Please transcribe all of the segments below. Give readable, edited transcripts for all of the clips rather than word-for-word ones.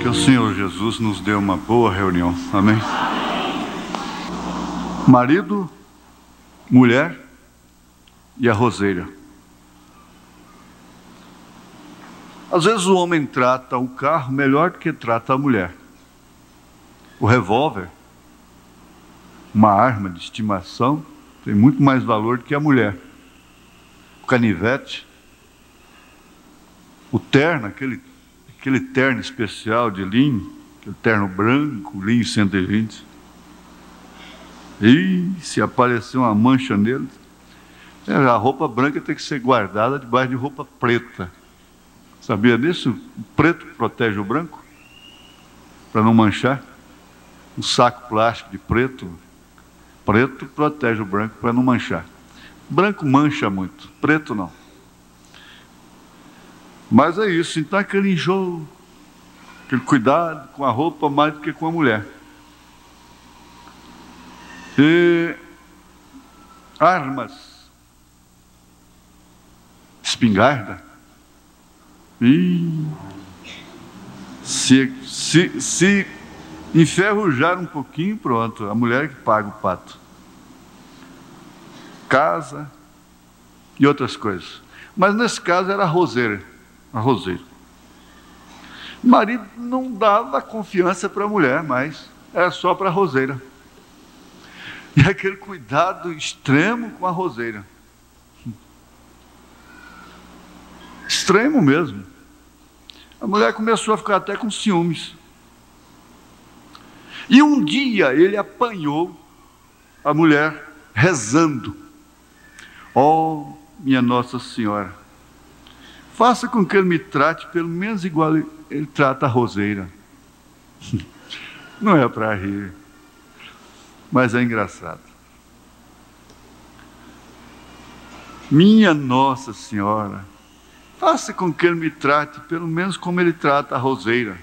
Que o Senhor Jesus nos dê uma boa reunião. Amém? Marido, mulher e a roseira. Às vezes o homem trata o carro melhor do que trata a mulher. O revólver, uma arma de estimação, tem muito mais valor do que a mulher. O canivete, o terno, aquele terno especial de linho, aquele terno branco, linho 120. E se aparecer uma mancha nele, a roupa branca tem que ser guardada debaixo de roupa preta. Sabia disso? O preto protege o branco, para não manchar. Um saco plástico de preto protege o branco para não manchar. Branco mancha muito, preto não. Mas é isso, então aquele enjoo, aquele cuidado com a roupa mais do que com a mulher. E armas, espingarda, e se enferrujar um pouquinho, pronto, a mulher que paga o pato. Casa e outras coisas. Mas nesse caso era a roseira. O marido não dava confiança para a mulher, mas era só para a roseira. E aquele cuidado extremo com a roseira. Extremo mesmo. A mulher começou a ficar até com ciúmes. E um dia ele apanhou a mulher rezando. Oh, minha Nossa Senhora, faça com que ele me trate pelo menos igual ele trata a roseira. Não é para rir, mas é engraçado. Minha Nossa Senhora, faça com que ele me trate pelo menos como ele trata a roseira.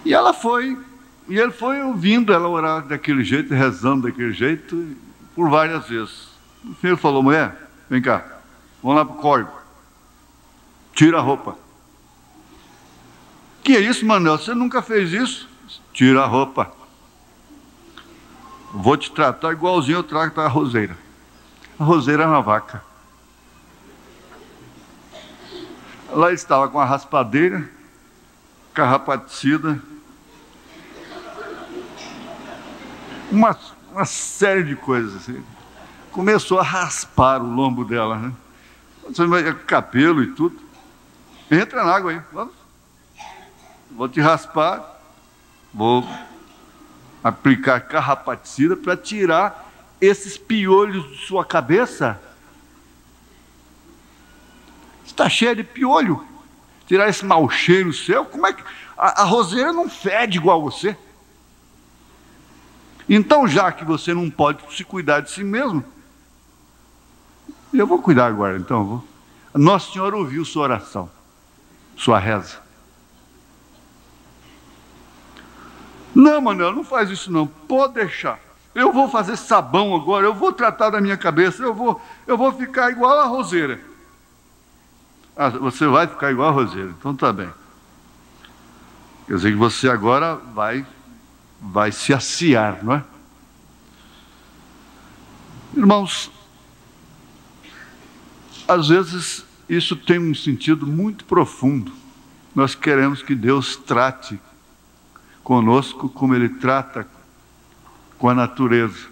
E ele foi ouvindo ela orar daquele jeito, rezando daquele jeito, por várias vezes. O Senhor falou: mulher, vem cá, vamos lá para o córrego, tira a roupa. Que é isso, Manuel? Você nunca fez isso? Tira a roupa. Vou te tratar igualzinho eu trato a roseira. A roseira é uma vaca. Lá estava com a raspadeira, carrapaticida, uma série de coisas assim. Começou a raspar o lombo dela, né? Cabelo e tudo. Entra na água aí, vamos. Vou te raspar, vou aplicar carrapaticida para tirar esses piolhos de sua cabeça. Está cheia de piolho. Tirar esse mau cheiro seu. Como é que a roseira não fede igual você? Então, já que você não pode se cuidar de si mesmo, eu vou cuidar agora, então. Vou. Nossa Senhora ouviu sua oração, sua reza. Não, Manuel, não faz isso não, pode deixar. Eu vou fazer sabão agora, eu vou tratar da minha cabeça, eu vou ficar igual a roseira. Ah, você vai ficar igual a roseira, então tá bem. Quer dizer que você agora vai se aciar, não é? Irmãos, às vezes isso tem um sentido muito profundo. Nós queremos que Deus trate conosco como Ele trata com a natureza.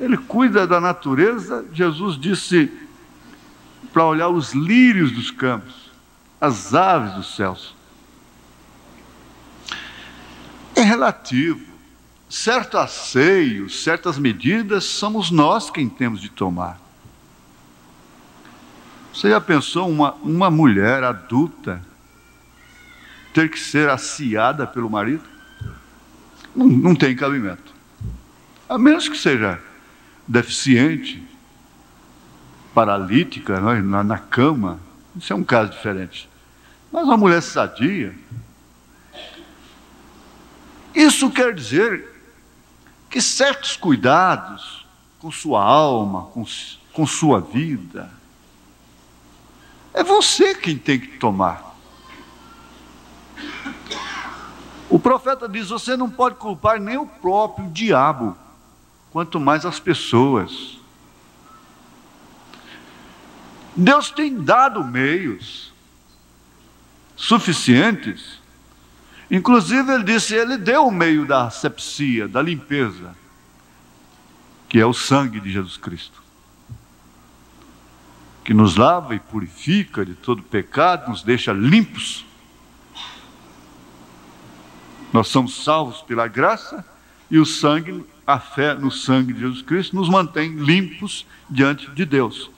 Ele cuida da natureza. Jesus disse para olhar os lírios dos campos, as aves dos céus. É relativo. Certo asseio, certas medidas, somos nós quem temos de tomar. Você já pensou uma mulher adulta ter que ser aciada pelo marido? Não tem cabimento. A menos que seja deficiente, paralítica, na cama, isso é um caso diferente. Mas uma mulher sadia, isso quer dizer que certos cuidados com sua alma, com sua vida, é você quem tem que tomar. profeta diz: você não pode culpar nem o próprio diabo, quanto mais as pessoas. Deus tem dado meios suficientes. Inclusive ele disse, ele deu o meio da asepsia, da limpeza, que é o sangue de Jesus Cristo, que nos lava e purifica de todo pecado, nos deixa limpos. Nós somos salvos pela graça, e o sangue, a fé no sangue de Jesus Cristo, nos mantém limpos diante de Deus.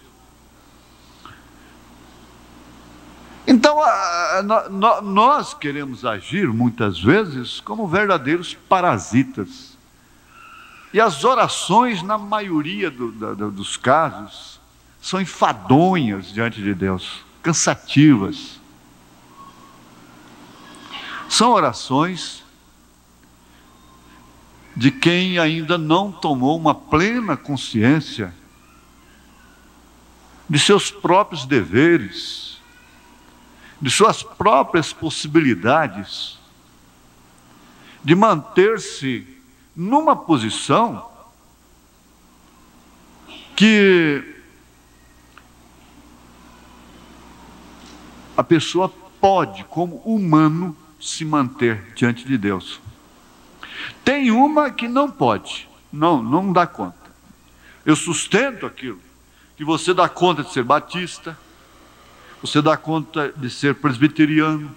Então, nós queremos agir muitas vezes como verdadeiros parasitas. E as orações, na maioria dos casos, são enfadonhas diante de Deus, cansativas. São orações de quem ainda não tomou uma plena consciência de seus próprios deveres, de suas próprias possibilidades, de manter-se numa posição que a pessoa pode, como humano, se manter diante de Deus. Tem uma que não pode, não dá conta. Eu sustento aquilo, que você dá conta de ser batista, você dá conta de ser presbiteriano,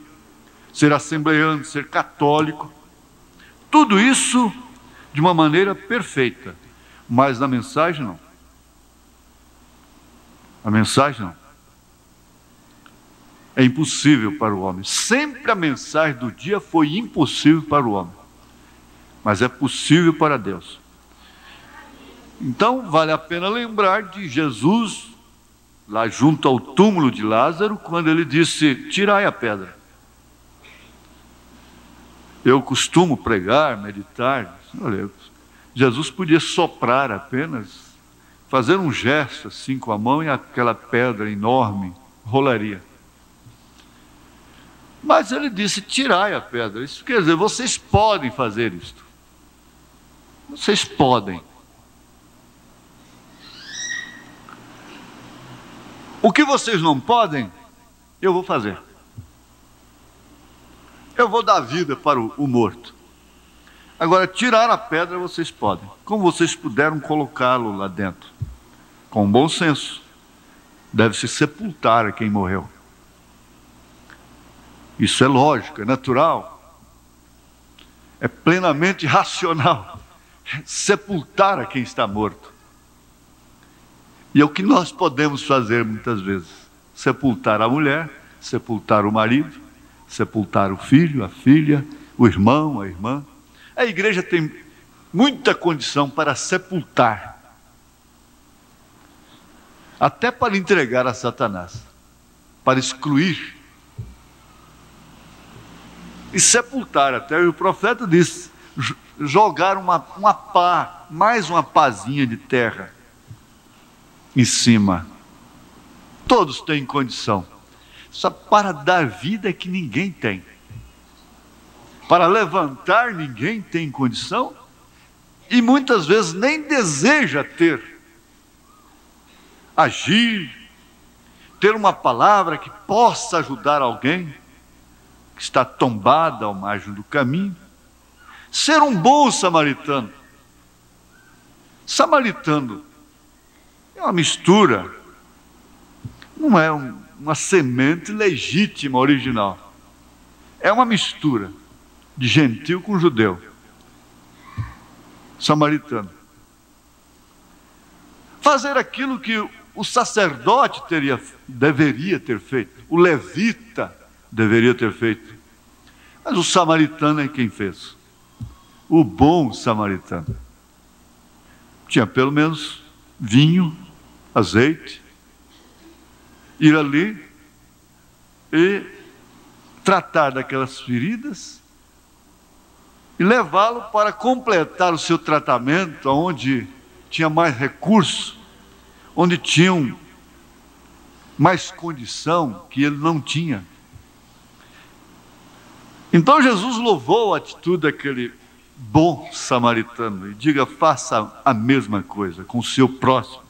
ser assembleiano, ser católico, tudo isso de uma maneira perfeita, mas na mensagem não. A mensagem não. É impossível para o homem. Sempre a mensagem do dia foi impossível para o homem, mas é possível para Deus. Então vale a pena lembrar de Jesus, lá junto ao túmulo de Lázaro, quando ele disse: tirai a pedra. Eu costumo pregar, meditar, olha, Jesus podia soprar apenas, fazer um gesto assim com a mão, e aquela pedra enorme rolaria. Mas ele disse: tirai a pedra. Isso quer dizer, vocês podem fazer isto. Vocês podem. O que vocês não podem, eu vou fazer. Eu vou dar vida para o morto. Agora, tirar a pedra vocês podem. Como vocês puderam colocá-lo lá dentro? Com bom senso. Deve-se sepultar a quem morreu. Isso é lógico, é natural. É plenamente racional. Sepultar a quem está morto. E é o que nós podemos fazer muitas vezes: sepultar a mulher, sepultar o marido, sepultar o filho, a filha, o irmão, a irmã. A igreja tem muita condição para sepultar, até para entregar a Satanás, para excluir e sepultar. Até o profeta disse: jogar uma pá, mais uma pazinha de terra em cima. Todos têm condição, só para dar vida é que ninguém tem. Para levantar ninguém tem condição, e muitas vezes nem deseja ter, agir, ter uma palavra que possa ajudar alguém que está tombada ao margem do caminho. Ser um bom samaritano. Samaritano é uma mistura, não é uma semente legítima, original. É uma mistura de gentil com judeu. Samaritano. Fazer aquilo que o sacerdote deveria ter feito, o levita deveria ter feito. Mas o samaritano é quem fez. O bom samaritano. Tinha pelo menos vinho, azeite, ir ali e tratar daquelas feridas e levá-lo para completar o seu tratamento, onde tinha mais recurso, onde tinham mais condição que ele não tinha. Então Jesus louvou a atitude daquele bom samaritano e diga: faça a mesma coisa com o seu próximo.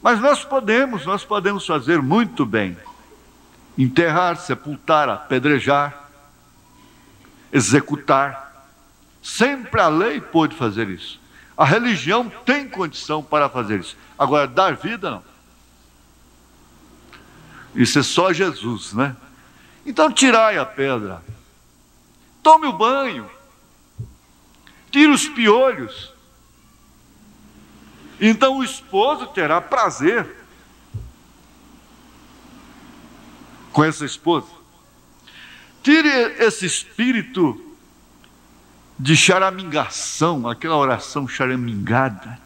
Mas nós podemos fazer muito bem: enterrar, sepultar, apedrejar, executar. Sempre a lei pôde fazer isso. A religião tem condição para fazer isso. Agora, dar vida, não. Isso é só Jesus, né? Então, tirai a pedra. Tome o banho. Tire os piolhos. Então, o esposo terá prazer com essa esposa. Tire esse espírito de charamingação, aquela oração charamingada.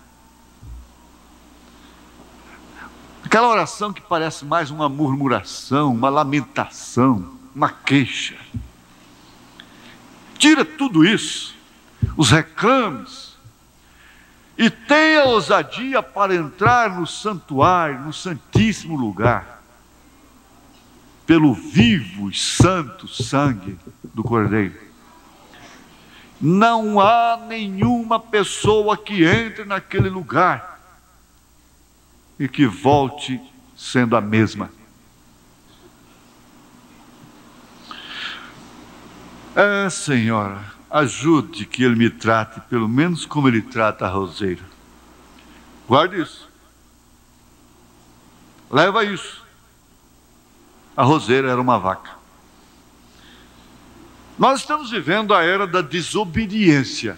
Aquela oração que parece mais uma murmuração, uma lamentação, uma queixa. Tira tudo isso, os reclames, e tenha ousadia para entrar no santuário, no santíssimo lugar, pelo vivo e santo sangue do Cordeiro. Não há nenhuma pessoa que entre naquele lugar e que volte sendo a mesma. Senhora, ajude que Ele me trate pelo menos como Ele trata a roseira. Guarde isso. Leva isso. A roseira era uma vaca. Nós estamos vivendo a era da desobediência.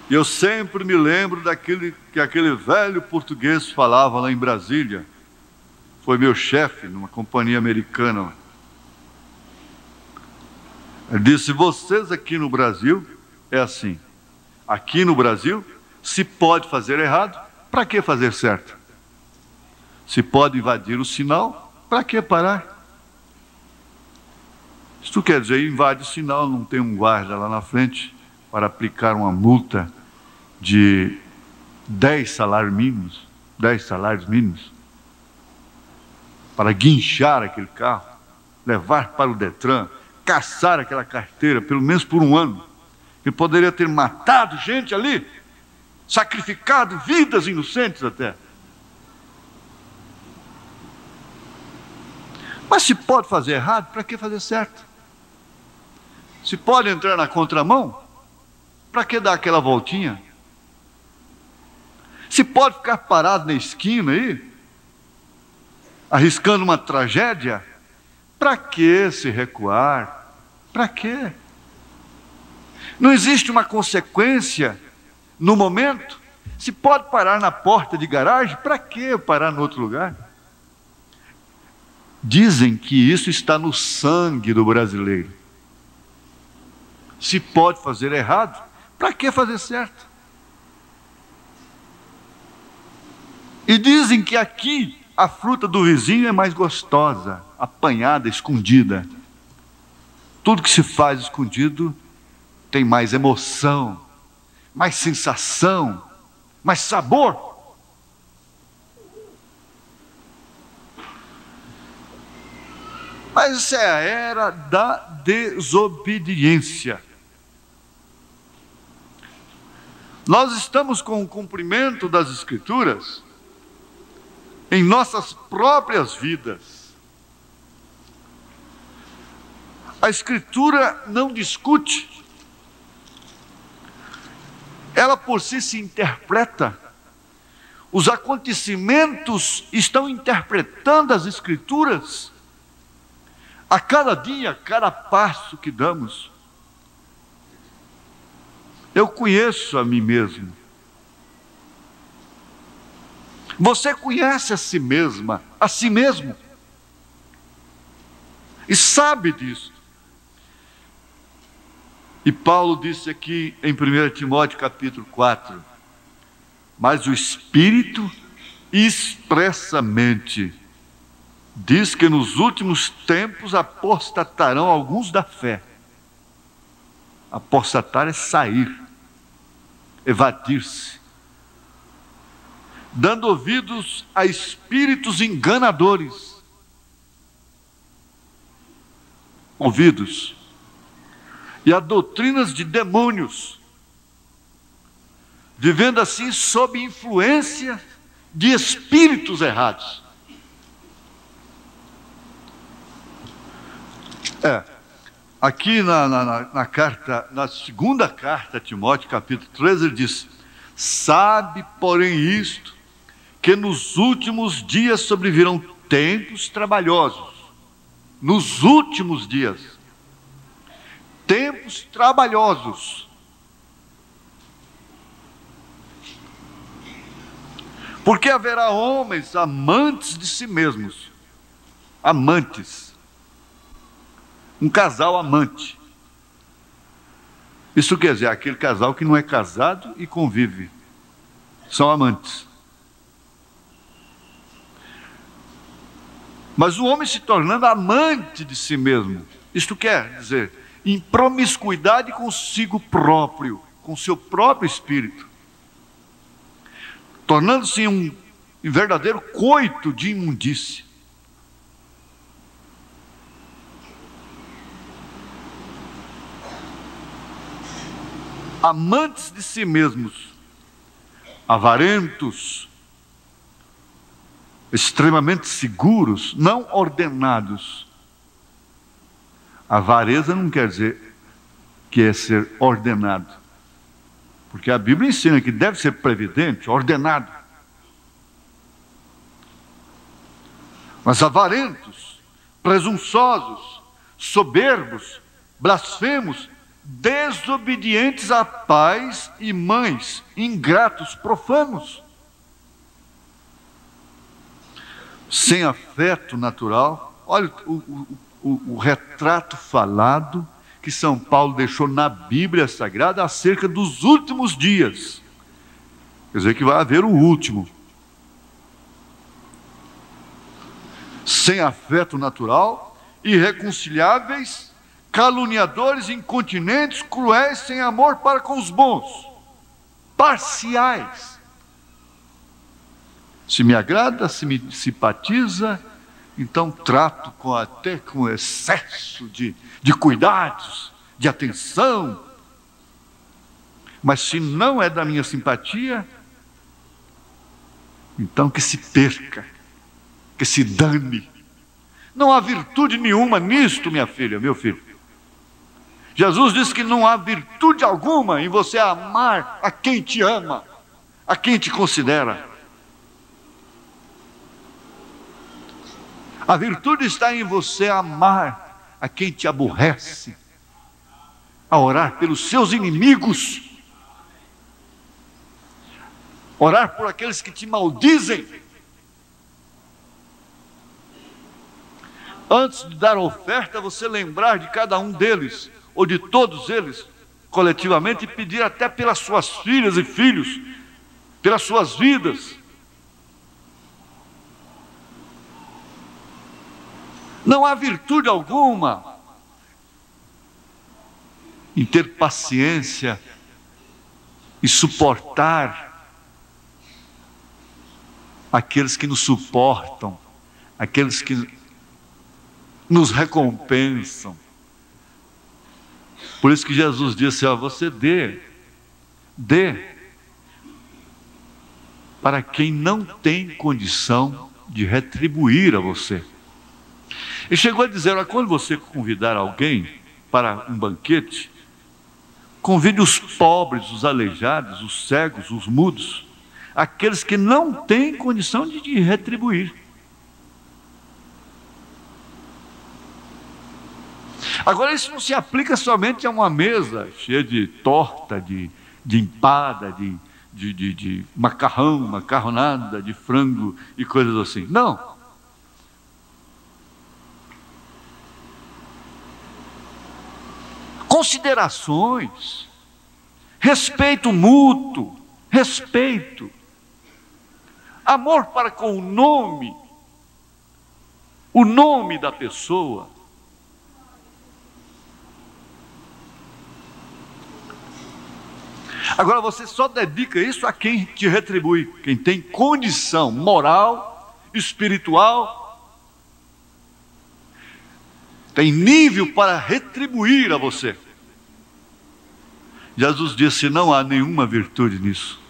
E eu sempre me lembro daquele que aquele velho português falava lá em Brasília. Foi meu chefe numa companhia americana. Ele disse: vocês aqui no Brasil é assim. Aqui no Brasil, se pode fazer errado, para que fazer certo? Se pode invadir o sinal, para que parar? Isto quer dizer, invade o sinal, não tem um guarda lá na frente para aplicar uma multa de 10 salários mínimos, para guinchar aquele carro, levar para o Detran, caçar aquela carteira, pelo menos por um ano. Ele poderia ter matado gente ali, sacrificado vidas inocentes até. Mas se pode fazer errado, para que fazer certo? Se pode entrar na contramão, para que dar aquela voltinha? Se pode ficar parado na esquina aí, arriscando uma tragédia, para que se recuar? Para quê? Não existe uma consequência no momento? Se pode parar na porta de garagem, para que parar em outro lugar? Dizem que isso está no sangue do brasileiro. Se pode fazer errado, para que fazer certo? E dizem que aqui a fruta do vizinho é mais gostosa, apanhada, escondida. Tudo que se faz escondido tem mais emoção, mais sensação, mais sabor. Mas essa é a era da desobediência. Nós estamos com o cumprimento das Escrituras em nossas próprias vidas. A Escritura não discute, ela por si se interpreta. Os acontecimentos estão interpretando as Escrituras a cada dia, a cada passo que damos. Eu conheço a mim mesmo. Você conhece a si mesma, a si mesmo. E sabe disso. E Paulo disse aqui em 1 Timóteo capítulo 4, mas o Espírito expressamente diz que nos últimos tempos apostatarão alguns da fé. Apostatar é sair, evadir-se, dando ouvidos a espíritos enganadores, ouvidos e a doutrinas de demônios, vivendo assim sob influência de espíritos errados. Aqui na carta, na segunda carta a Timóteo, capítulo 13, ele diz: sabe, porém, isto, que nos últimos dias sobrevirão tempos trabalhosos. Nos últimos dias, tempos trabalhosos. Porque haverá homens amantes de si mesmos. Amantes. Um casal amante. Isso quer dizer, aquele casal que não é casado e convive. São amantes. Mas o homem se tornando amante de si mesmo. Isto quer dizer, em promiscuidade consigo próprio, com seu próprio espírito. Tornando-se um verdadeiro coito de imundície. Amantes de si mesmos, avarentos, extremamente seguros, não ordenados. Avareza não quer dizer que é ser ordenado, porque a Bíblia ensina que deve ser previdente, ordenado. Mas avarentos, presunçosos, soberbos, blasfemos, desobedientes a pais e mães, ingratos, profanos, sem afeto natural. Olha o retrato falado que São Paulo deixou na Bíblia Sagrada acerca dos últimos dias. Quer dizer que vai haver o último. Sem afeto natural, irreconciliáveis, caluniadores, incontinentes, cruéis, sem amor para com os bons, parciais. Se me agrada, se me simpatiza, então trato até com excesso de cuidados, de atenção. Mas se não é da minha simpatia, então que se perca, que se dane. Não há virtude nenhuma nisto, minha filha, meu filho. Jesus disse que não há virtude alguma em você amar a quem te ama, a quem te considera. A virtude está em você amar a quem te aborrece, a orar pelos seus inimigos, orar por aqueles que te maldizem. Antes de dar oferta, você lembrar de cada um deles, ou de todos eles, coletivamente, e pedir até pelas suas filhas e filhos, pelas suas vidas. Não há virtude alguma em ter paciência e suportar aqueles que nos suportam, aqueles que nos recompensam. Por isso que Jesus disse: você dê para quem não tem condição de retribuir a você. E chegou a dizer: quando você convidar alguém para um banquete, convide os pobres, os aleijados, os cegos, os mudos, aqueles que não têm condição de retribuir. Agora, isso não se aplica somente a uma mesa cheia de torta, de empada, de macarrão, macarronada, de frango e coisas assim. Não. Considerações, respeito mútuo, respeito, amor para com o nome da pessoa. Agora, você só dedica isso a quem te retribui, quem tem condição moral, espiritual. tem nível para retribuir a você. Jesus disse: não há nenhuma virtude nisso.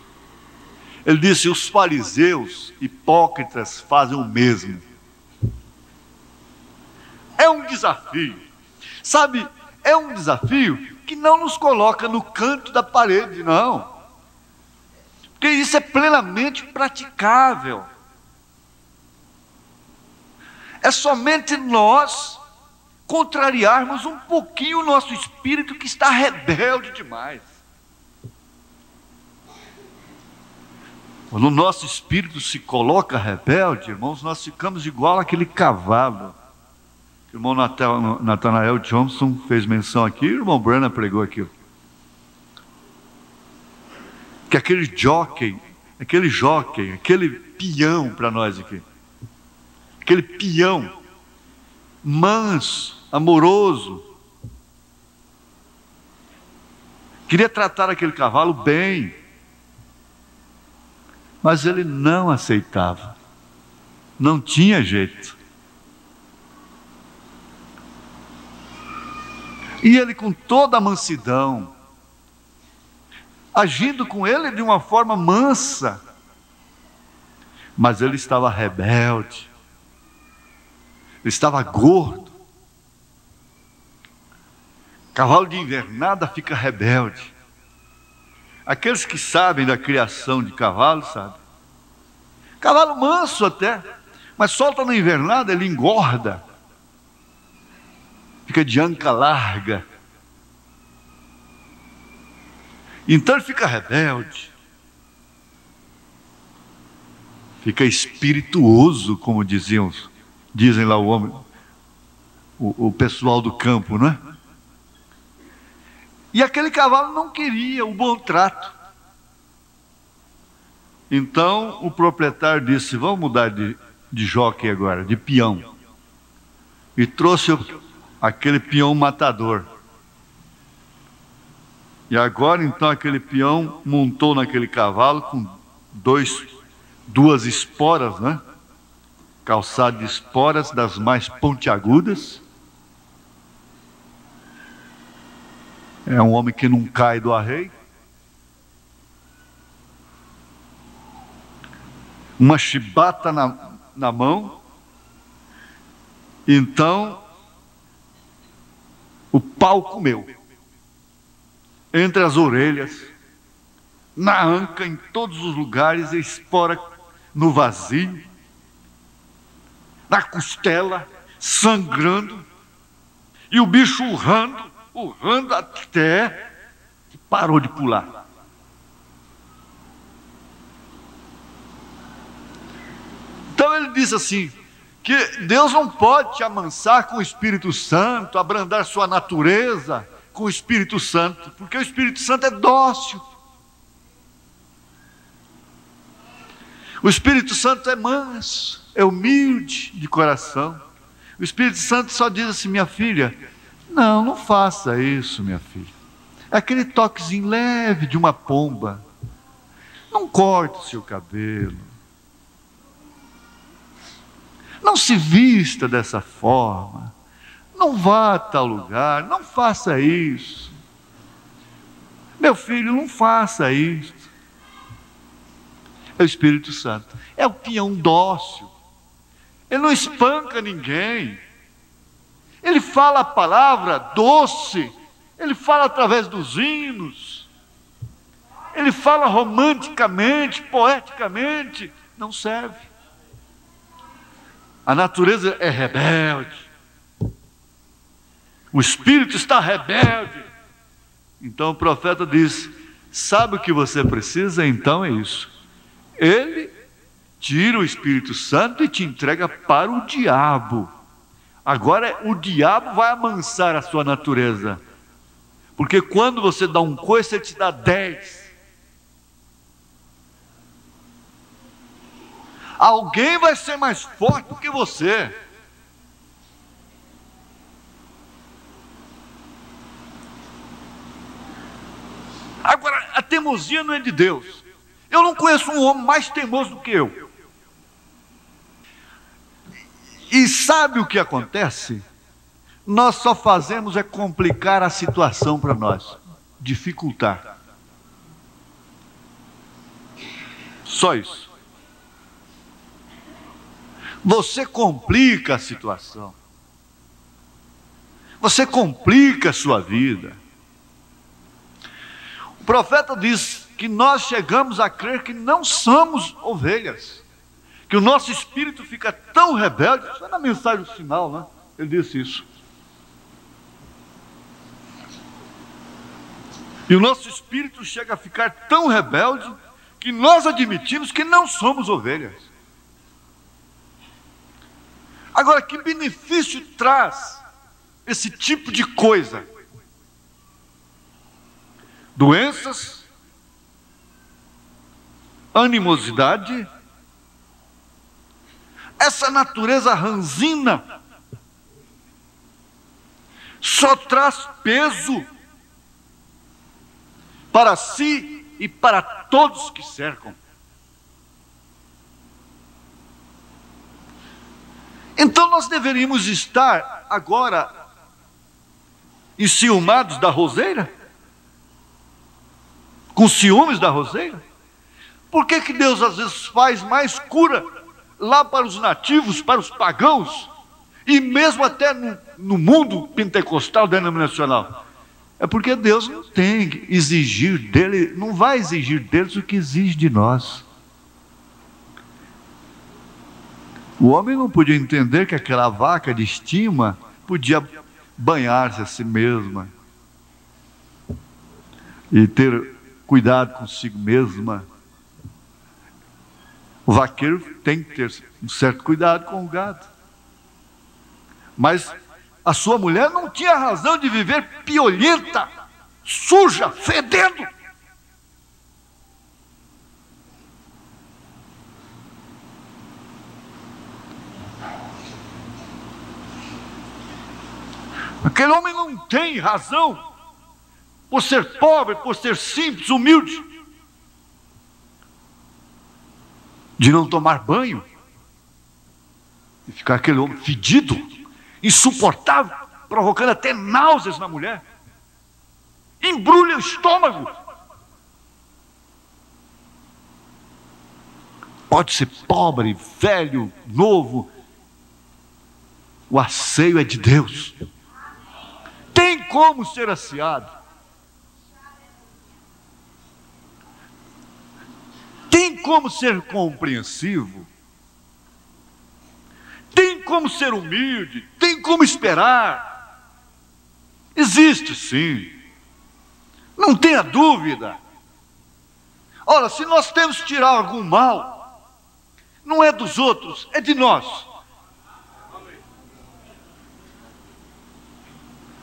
Ele disse: os fariseus hipócritas fazem o mesmo. É um desafio, sabe? É um desafio que não nos coloca no canto da parede, não, porque isso é plenamente praticável. É somente nós contrariarmos um pouquinho o nosso espírito que está rebelde demais. Quando o nosso espírito se coloca rebelde, irmãos, nós ficamos igual àquele cavalo. O irmão Nathanael Johnson fez menção aqui, o irmão Branham pregou aquilo. Que aquele jockey, aquele peão para nós aqui, aquele peão manso, amoroso, queria tratar aquele cavalo bem, mas ele não aceitava, não tinha jeito. E ele, com toda a mansidão, agindo com ele de uma forma mansa, mas ele estava rebelde, ele estava gordo. Cavalo de invernada fica rebelde. Aqueles que sabem da criação de cavalo, sabem. Cavalo manso até, mas solta na invernada, ele engorda. Fica de anca larga. Então ele fica rebelde. Fica espirituoso, como dizem lá o pessoal do campo, não é? E aquele cavalo não queria o bom trato. Então o proprietário disse: vamos mudar de jockey agora, de peão. E trouxe aquele peão matador. E agora então aquele peão montou naquele cavalo com duas esporas, né? Calçado de esporas das mais pontiagudas. É um homem que não cai do arreio. Uma chibata na mão. Então o pau comeu entre as orelhas, na anca, em todos os lugares, a espora no vazio, na costela, sangrando, e o bicho urrando até que parou de pular. Então ele diz assim, que Deus não pode te amansar com o Espírito Santo, abrandar sua natureza com o Espírito Santo, porque o Espírito Santo é dócil. O Espírito Santo é manso, é humilde de coração. O Espírito Santo só diz assim: minha filha, não faça isso, minha filha. É aquele toquezinho leve de uma pomba. Não corte o seu cabelo. Não se vista dessa forma. Não vá a tal lugar. Não faça isso. Meu filho, não faça isso. É o Espírito Santo. É o peão dócil. Ele não espanca ninguém. Ele fala a palavra doce. Ele fala através dos hinos. Ele fala romanticamente, poeticamente. Não serve. A natureza é rebelde. O espírito está rebelde. Então o profeta diz: sabe o que você precisa? Então é isso. Ele tira o Espírito Santo e te entrega para o diabo. Agora o diabo vai amansar a sua natureza. Porque quando você dá um coice, ele te dá 10. Alguém vai ser mais forte do que você. Agora, a teimosia não é de Deus. Eu não conheço um homem mais teimoso do que eu. E sabe o que acontece? nós só fazemos é complicar a situação para nós, dificultar. Só isso. Você complica a situação. Você complica a sua vida. O profeta diz que nós chegamos a crer que não somos ovelhas, que o nosso espírito fica tão rebelde. Isso é na mensagem final, né? Ele disse isso. E o nosso espírito chega a ficar tão rebelde que nós admitimos que não somos ovelhas. Agora, que benefício traz esse tipo de coisa? Doenças, animosidade, essa natureza ranzina só traz peso para si e para todos que cercam. Então nós deveríamos estar agora enciumados da roseira? Com ciúmes da roseira? Por que que Deus às vezes faz mais cura lá para os nativos, para os pagãos, e mesmo até no mundo pentecostal denominacional? É porque Deus não tem que exigir dele, não vai exigir deles o que exige de nós. O homem não podia entender que aquela vaca de estima podia banhar-se a si mesma e ter cuidado consigo mesma. O vaqueiro tem que ter um certo cuidado com o gado. Mas a sua mulher não tinha razão de viver piolenta, suja, fedendo. Aquele homem não tem razão, por ser pobre, por ser simples, humilde, de não tomar banho e ficar aquele homem fedido, insuportável, provocando até náuseas na mulher. Embrulha o estômago. Pode ser pobre, velho, novo, o asseio é de Deus. Tem como ser asseado. Tem como ser compreensivo. Tem como ser humilde. Tem como esperar. Existe sim. Não tenha dúvida. Ora, se nós temos que tirar algum mal, não é dos outros, é de nós.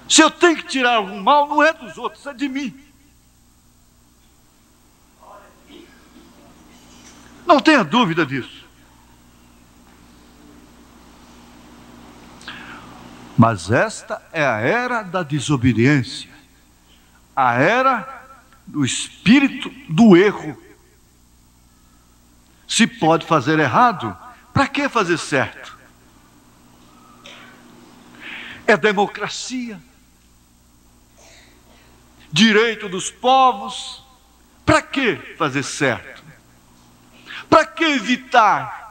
Se eu tenho que tirar algum mal, não é dos outros, é de mim. Não tenha dúvida disso. Mas esta é a era da desobediência, a era do espírito do erro. Se pode fazer errado, para que fazer certo? É democracia. Direito dos povos, para que fazer certo? Para que evitar?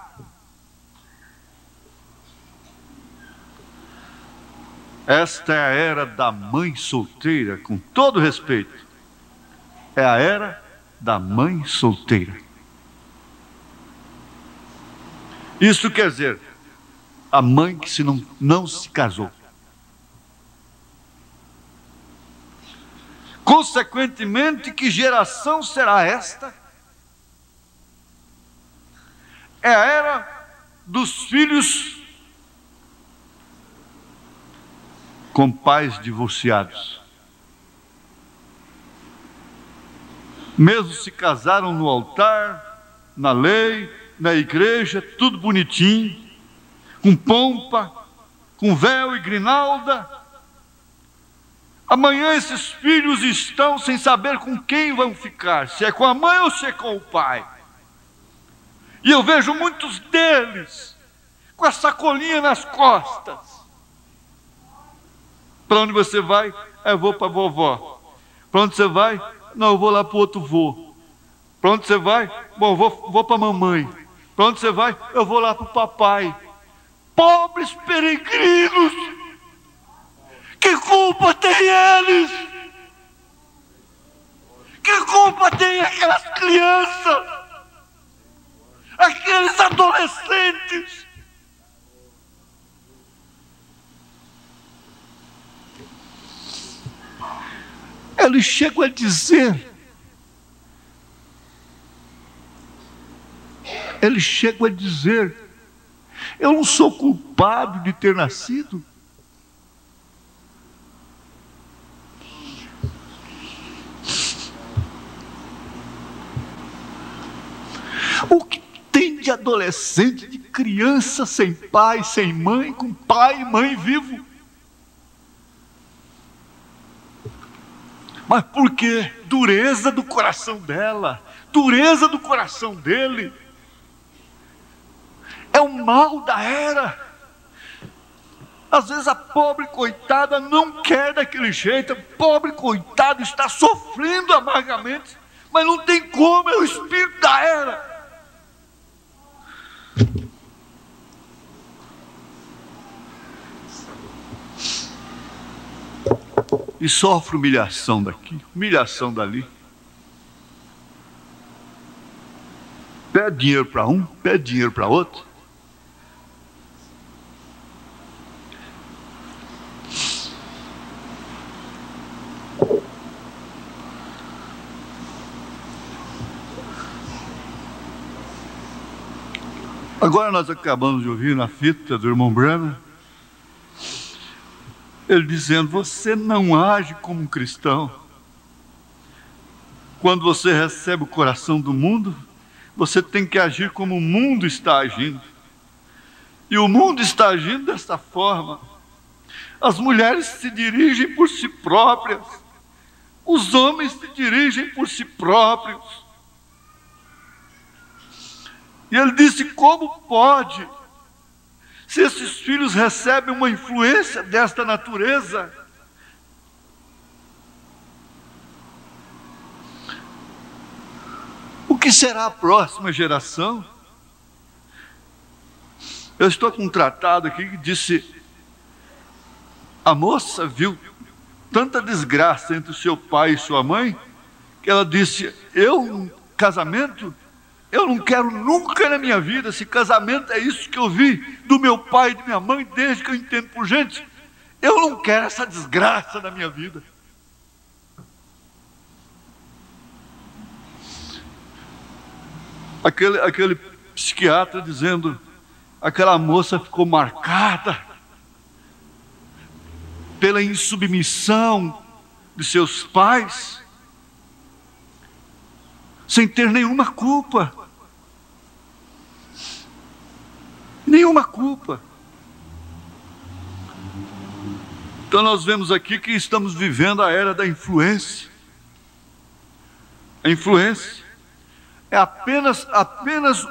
Esta é a era da mãe solteira, com todo respeito. É a era da mãe solteira. Isso quer dizer, a mãe que não se casou. Consequentemente, que geração será esta? É a era dos filhos com pais divorciados. Mesmo se casaram no altar, na lei, na igreja, tudo bonitinho, com pompa, com véu e grinalda. Amanhã esses filhos estão sem saber com quem vão ficar, se é com a mãe ou se é com o pai. E eu vejo muitos deles com a sacolinha nas costas, Para onde você vai? Eu vou para a vovó. Para onde você vai? Não, eu vou lá para o outro vô. Para onde você vai? Bom, vou para a mamãe. Para onde você vai? Eu vou lá para o papai. Pobres peregrinos! Que culpa tem eles? Que culpa tem aquelas crianças? Aqueles adolescentes? Eles chegam a dizer, eu não sou culpado de ter nascido. O que tem de adolescente, de criança sem pai, sem mãe, com pai e mãe vivo? Mas por quê? Dureza do coração dela, dureza do coração dele. É o mal da era. Às vezes a pobre coitada não quer daquele jeito, a pobre coitada está sofrendo amargamente, mas não tem como, é o espírito da era. E sofre humilhação daqui, humilhação dali. Pede dinheiro para um, pede dinheiro para outro. Agora nós acabamos de ouvir na fita do irmão Branham, ele dizendo, você não age como um cristão. Quando você recebe o coração do mundo, você tem que agir como o mundo está agindo. E o mundo está agindo desta forma. As mulheres se dirigem por si próprias. Os homens se dirigem por si próprios. E ele disse, como pode? Se esses filhos recebem uma influência desta natureza, o que será a próxima geração? Eu estou com um tratado aqui que disse, a moça viu tanta desgraça entre o seu pai e sua mãe, que ela disse, casamento, eu não quero nunca na minha vida, se casamento é isso que eu vi do meu pai e de minha mãe, desde que eu entendo por gente, eu não quero essa desgraça na minha vida. Aquele psiquiatra dizendo, aquela moça ficou marcada pela insubmissão de seus pais, sem ter nenhuma culpa. Nenhuma culpa. Então nós vemos aqui que estamos vivendo a era da influência. A influência é apenas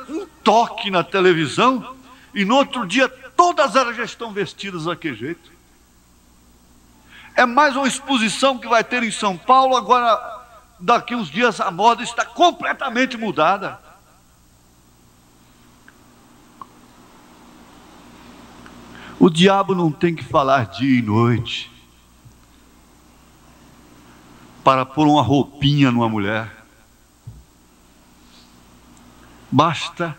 um toque na televisão e no outro dia todas elas já estão vestidas daquele jeito. É mais uma exposição que vai ter em São Paulo, agora daqui uns dias a moda está completamente mudada. O diabo não tem que falar dia e noite para pôr uma roupinha numa mulher. Basta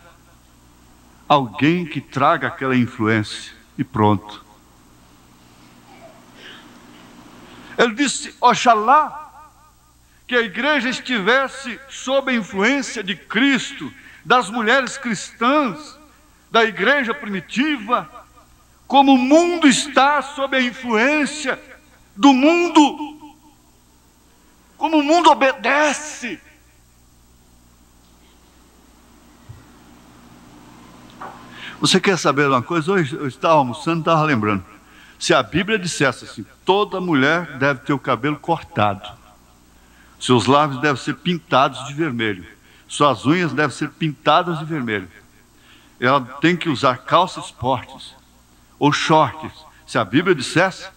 alguém que traga aquela influência e pronto. Ele disse, oxalá que a igreja estivesse sob a influência de Cristo, das mulheres cristãs, da igreja primitiva, como o mundo está sob a influência do mundo, como o mundo obedece. Você quer saber uma coisa? Hoje eu estava almoçando, estava lembrando. Se a Bíblia dissesse assim, toda mulher deve ter o cabelo cortado, seus lábios devem ser pintados de vermelho, suas unhas devem ser pintadas de vermelho, ela tem que usar calças esportes ou shorts. Se a Bíblia dissesse,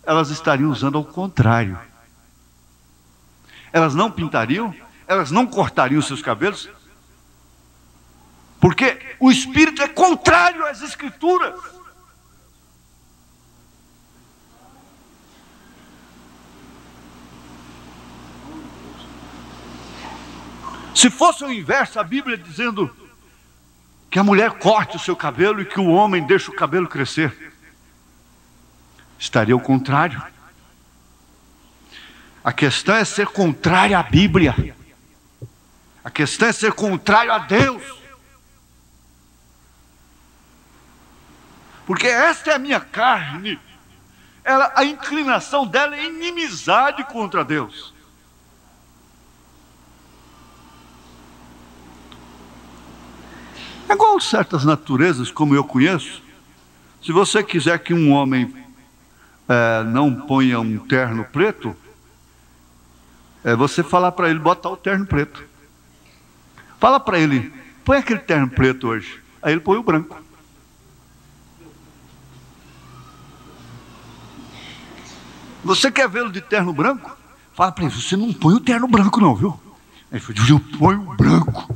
elas estariam usando ao contrário. Elas não pintariam, elas não cortariam seus cabelos, porque o espírito é contrário às Escrituras. Se fosse o inverso, a Bíblia dizendo que a mulher corte o seu cabelo e que o homem deixe o cabelo crescer, estaria ao contrário. A questão é ser contrário à Bíblia. A questão é ser contrário a Deus. Porque esta é a minha carne. A inclinação dela é inimizade contra Deus. É igual certas naturezas, como eu conheço. Se você quiser que um homem não ponha um terno preto, você falar para ele botar o terno preto. Fala para ele, põe aquele terno preto hoje. Aí ele põe o branco. Você quer vê-lo de terno branco? Fala para ele, você não põe o terno branco não, viu? Aí ele falou, eu ponho o branco.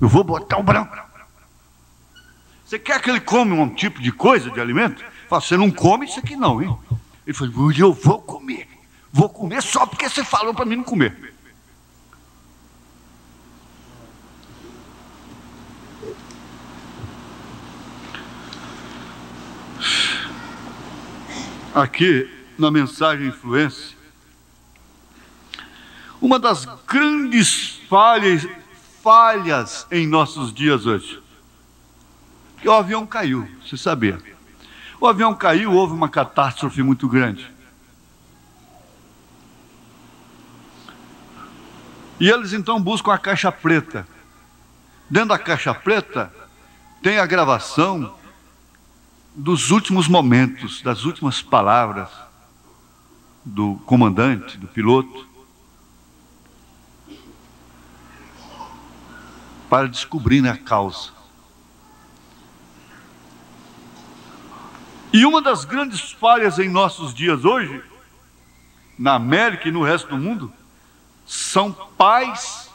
Eu vou botar o branco. Você quer que ele come um tipo de coisa, de alimento? Fala, você não come isso aqui não, hein? Ele falou, eu vou comer. Vou comer só porque você falou para mim não comer. Aqui, na mensagem Influência, uma das grandes falhas em nossos dias hoje, que o avião caiu, você sabia? O avião caiu, houve uma catástrofe muito grande. E eles então buscam a caixa preta. Dentro da caixa preta tem a gravação dos últimos momentos, das últimas palavras do comandante, do piloto, para descobrir a causa. E uma das grandes falhas em nossos dias hoje, na América e no resto do mundo, são pais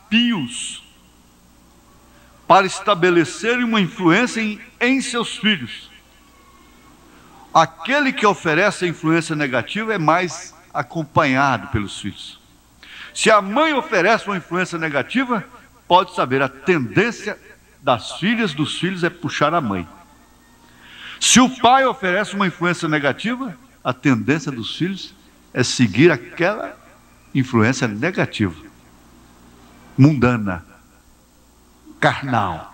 pios, para estabelecerem uma influência em seus filhos. Aquele que oferece a influência negativa é mais acompanhado pelos filhos. Se a mãe oferece uma influência negativa, pode saber, a tendência das filhas, dos filhos, é puxar a mãe. Se o pai oferece uma influência negativa, a tendência dos filhos é seguir aquela influência negativa, mundana, carnal.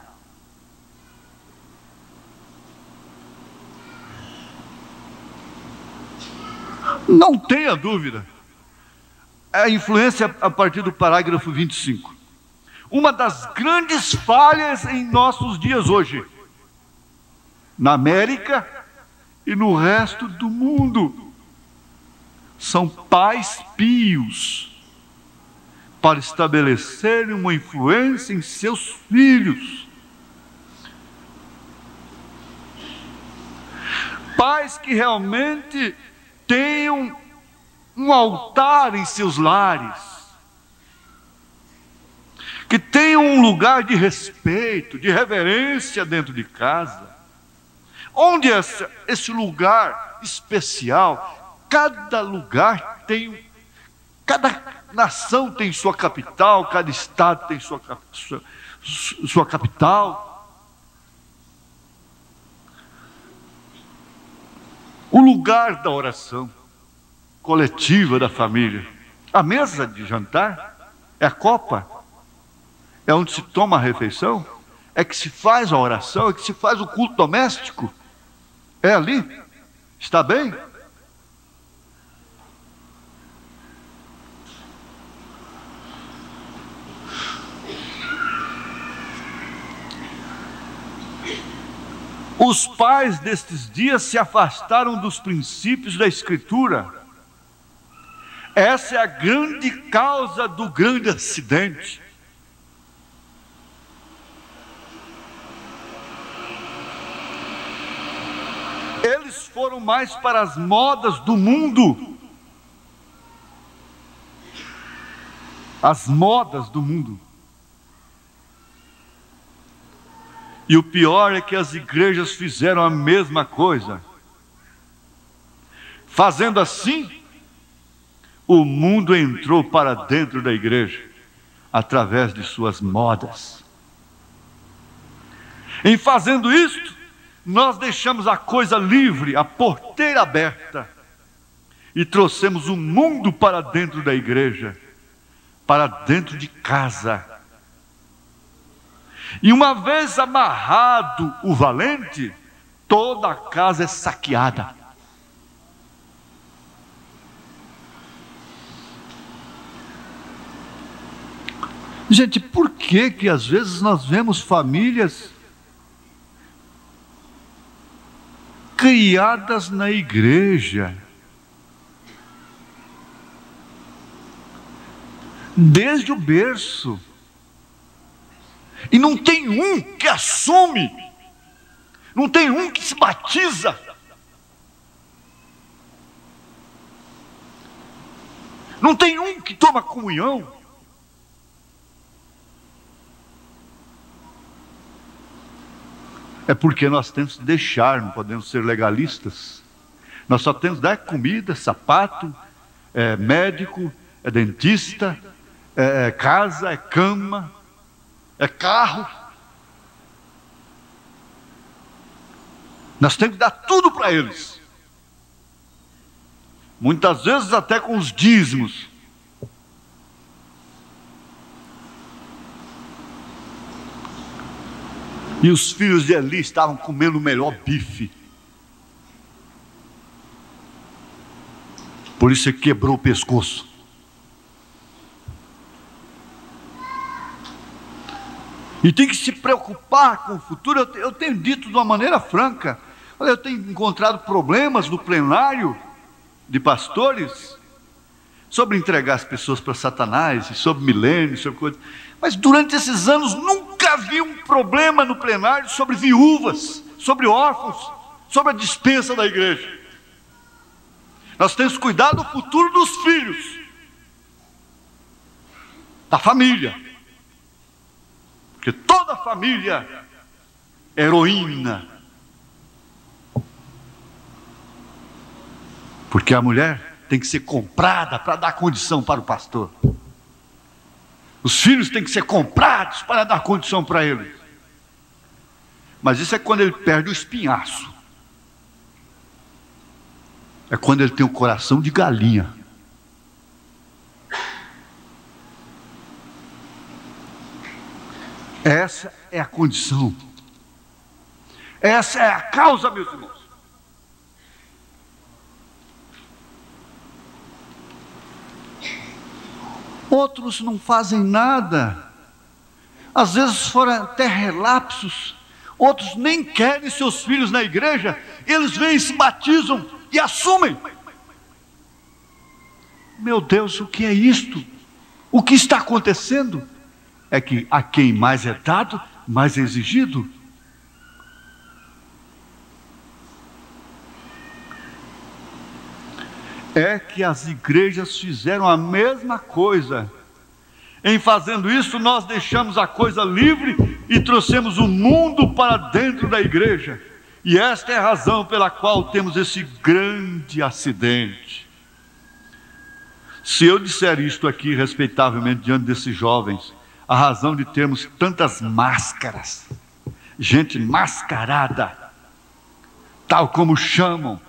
Não tenha dúvida. A influência a partir do parágrafo 25. Uma das grandes falhas em nossos dias hoje, na América e no resto do mundo, são pais pios para estabelecerem uma influência em seus filhos. Pais que realmente tenham um altar em seus lares, que tenham um lugar de respeito, de reverência dentro de casa, onde esse lugar especial, cada lugar tem, cada nação tem sua capital, cada estado tem sua capital. O lugar da oração coletiva da família, a mesa de jantar, é a copa, é onde se toma a refeição, é que se faz a oração, é que se faz o culto doméstico, é ali, está bem? Os pais destes dias se afastaram dos princípios da Escritura. Essa é a grande causa do grande acidente. Eles foram mais para as modas do mundo. As modas do mundo. E o pior é que as igrejas fizeram a mesma coisa. Fazendo assim, o mundo entrou para dentro da igreja, através de suas modas. Em fazendo isto, nós deixamos a coisa livre, a porteira aberta, e trouxemos o mundo para dentro da igreja, para dentro de casa. E uma vez amarrado o valente, toda a casa é saqueada. Gente, por que às vezes nós vemos famílias criadas na igreja, desde o berço, e não tem um que assume, não tem um que se batiza, não tem um que toma comunhão? É porque nós temos que deixar, não podemos ser legalistas. Nós só temos que dar comida, sapato, médico, dentista, casa, cama, carro. Nós temos que dar tudo para eles. Muitas vezes até com os dízimos. E os filhos de Eli estavam comendo o melhor bife. Por isso ele quebrou o pescoço. E tem que se preocupar com o futuro. Eu tenho dito de uma maneira franca. Olha, eu tenho encontrado problemas no plenário de pastores sobre entregar as pessoas para Satanás, sobre milênios, sobre coisas. Mas durante esses anos nunca vi um problema no plenário sobre viúvas, sobre órfãos, sobre a dispensa da igreja. Nós temos cuidado do futuro dos filhos, da família, porque toda família é heroína, porque a mulher tem que ser comprada para dar condição para o pastor. Os filhos têm que ser comprados para dar condição para ele. Mas isso é quando ele perde o espinhaço. É quando ele tem o coração de galinha. Essa é a condição. Essa é a causa, meus irmãos. Outros não fazem nada. Às vezes foram até relapsos. Outros nem querem seus filhos na igreja. Eles vêm, se batizam e assumem. Meu Deus, o que é isto? O que está acontecendo? É que a quem mais é dado, mais é exigido. É que as igrejas fizeram a mesma coisa. Em fazendo isso, nós deixamos a coisa livre e trouxemos o mundo para dentro da igreja. E esta é a razão pela qual temos esse grande acidente. Se eu disser isto aqui respeitavelmente diante desses jovens, a razão de termos tantas máscaras, gente mascarada, tal como chamam,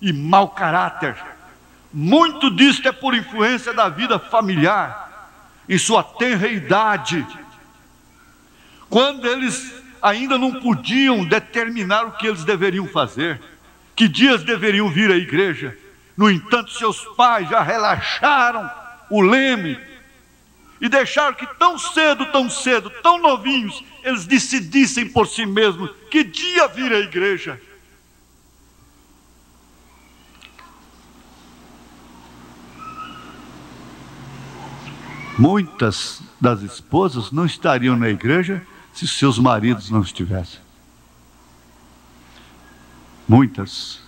e mau caráter, muito disto é por influência da vida familiar, em sua tenra idade, quando eles ainda não podiam determinar o que eles deveriam fazer, que dias deveriam vir à igreja. No entanto, seus pais já relaxaram o leme e deixaram que tão cedo, tão novinhos, eles decidissem por si mesmos que dia vir à igreja. Muitas das esposas não estariam na igreja se seus maridos não estivessem. Muitas.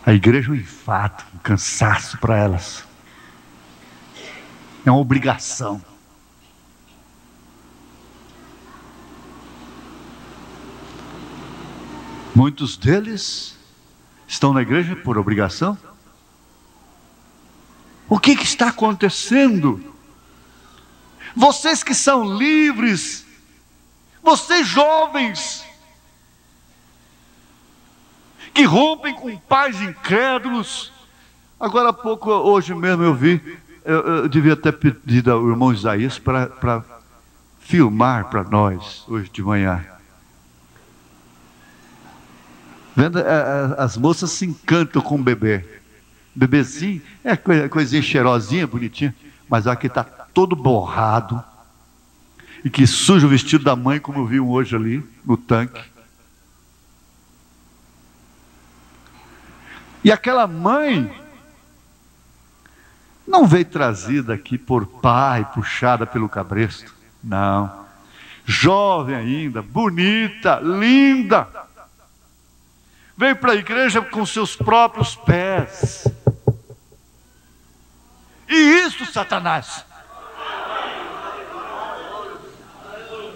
A igreja é um enfado, um cansaço para elas. É uma obrigação. Muitos deles estão na igreja por obrigação. O que está acontecendo? Vocês que são livres, vocês jovens, que rompem com pais incrédulos. Agora há pouco, hoje mesmo eu vi, eu devia ter pedido ao irmão Isaías para filmar para nós, hoje de manhã. Vendo, as moças se encantam com o bebê. Bebezinho, é coisinha cheirosinha, bonitinha, mas aqui está todo borrado, e que suja o vestido da mãe, como eu vi hoje ali, no tanque. E aquela mãe não veio trazida aqui por pai, puxada pelo cabresto, não. Jovem ainda, bonita, linda. Veio para a igreja com seus próprios pés. E isso, Satanás.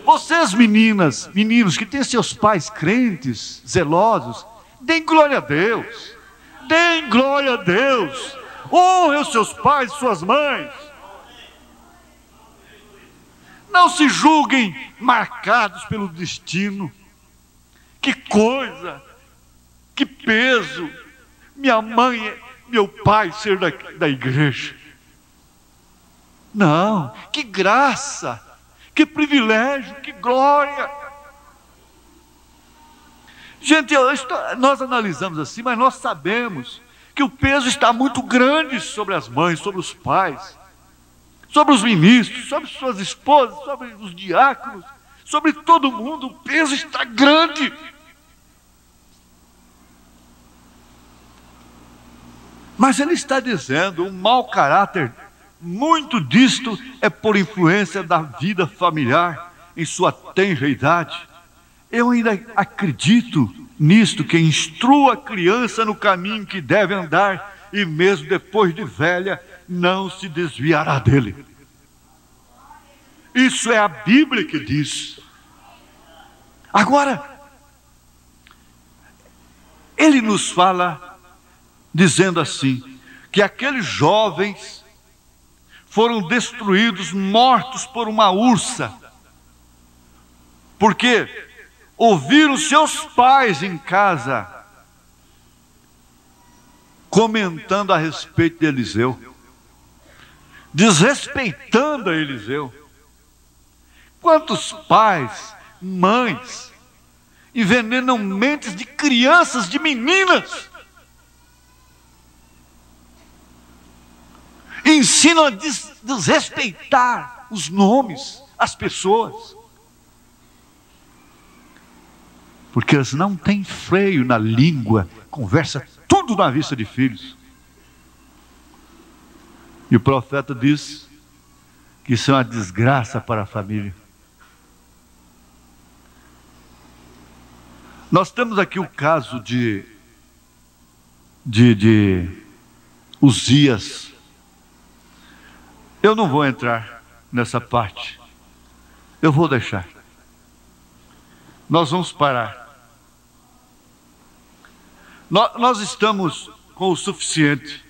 Vocês meninas, meninos que têm seus pais crentes, zelosos, deem glória a Deus. Deem glória a Deus. Honrem os seus pais e suas mães. Não se julguem marcados pelo destino. Que coisa, que peso, minha mãe, meu pai ser da igreja. Não, que graça, que privilégio, que glória. Gente, nós analisamos assim, mas nós sabemos que o peso está muito grande sobre as mães, sobre os pais, sobre os ministros, sobre suas esposas, sobre os diáconos, sobre todo mundo. O peso está grande. Mas ele está dizendo, o mau caráter, muito disto é por influência da vida familiar em sua tenra idade. Eu ainda acredito nisto, que instrua a criança no caminho que deve andar, e mesmo depois de velha, não se desviará dele. Isso é a Bíblia que diz. Agora, ele nos fala dizendo assim, que aqueles jovens foram destruídos, mortos por uma ursa, porque ouviram seus pais em casa comentando a respeito de Eliseu, desrespeitando a Eliseu. Quantos pais, mães, envenenam mentes de crianças, de meninas, ensinam a desrespeitar os nomes, as pessoas, porque elas não têm freio na língua, conversa tudo na vista de filhos. E o profeta diz que isso é uma desgraça para a família. Nós temos aqui o caso de Uzias. Eu não vou entrar nessa parte, eu vou deixar. Nós vamos parar. Nós estamos com o suficiente.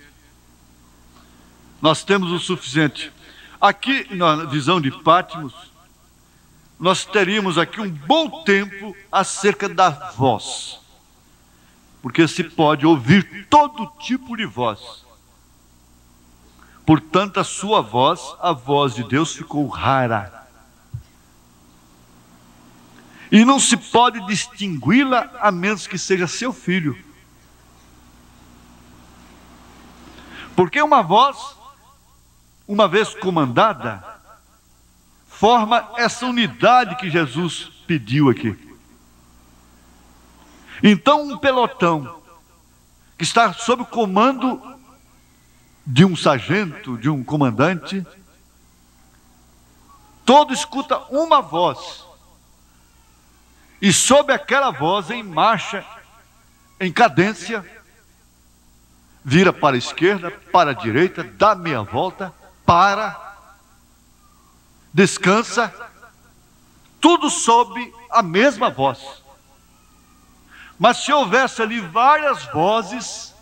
Nós temos o suficiente. Aqui, na visão de Patmos, nós teríamos aqui um bom tempo acerca da voz, porque se pode ouvir todo tipo de voz. Portanto, a sua voz, a voz de Deus, ficou rara. E não se pode distingui-la a menos que seja seu filho. Porque uma voz, uma vez comandada, forma essa unidade que Jesus pediu aqui. Então, um pelotão que está sob o comando de um sargento, de um comandante, todo escuta uma voz, E sob aquela voz em marcha, em cadência, vira para a esquerda, para a direita, dá meia volta, para, descansa, tudo sob a mesma voz. Mas se houvesse ali várias vozes,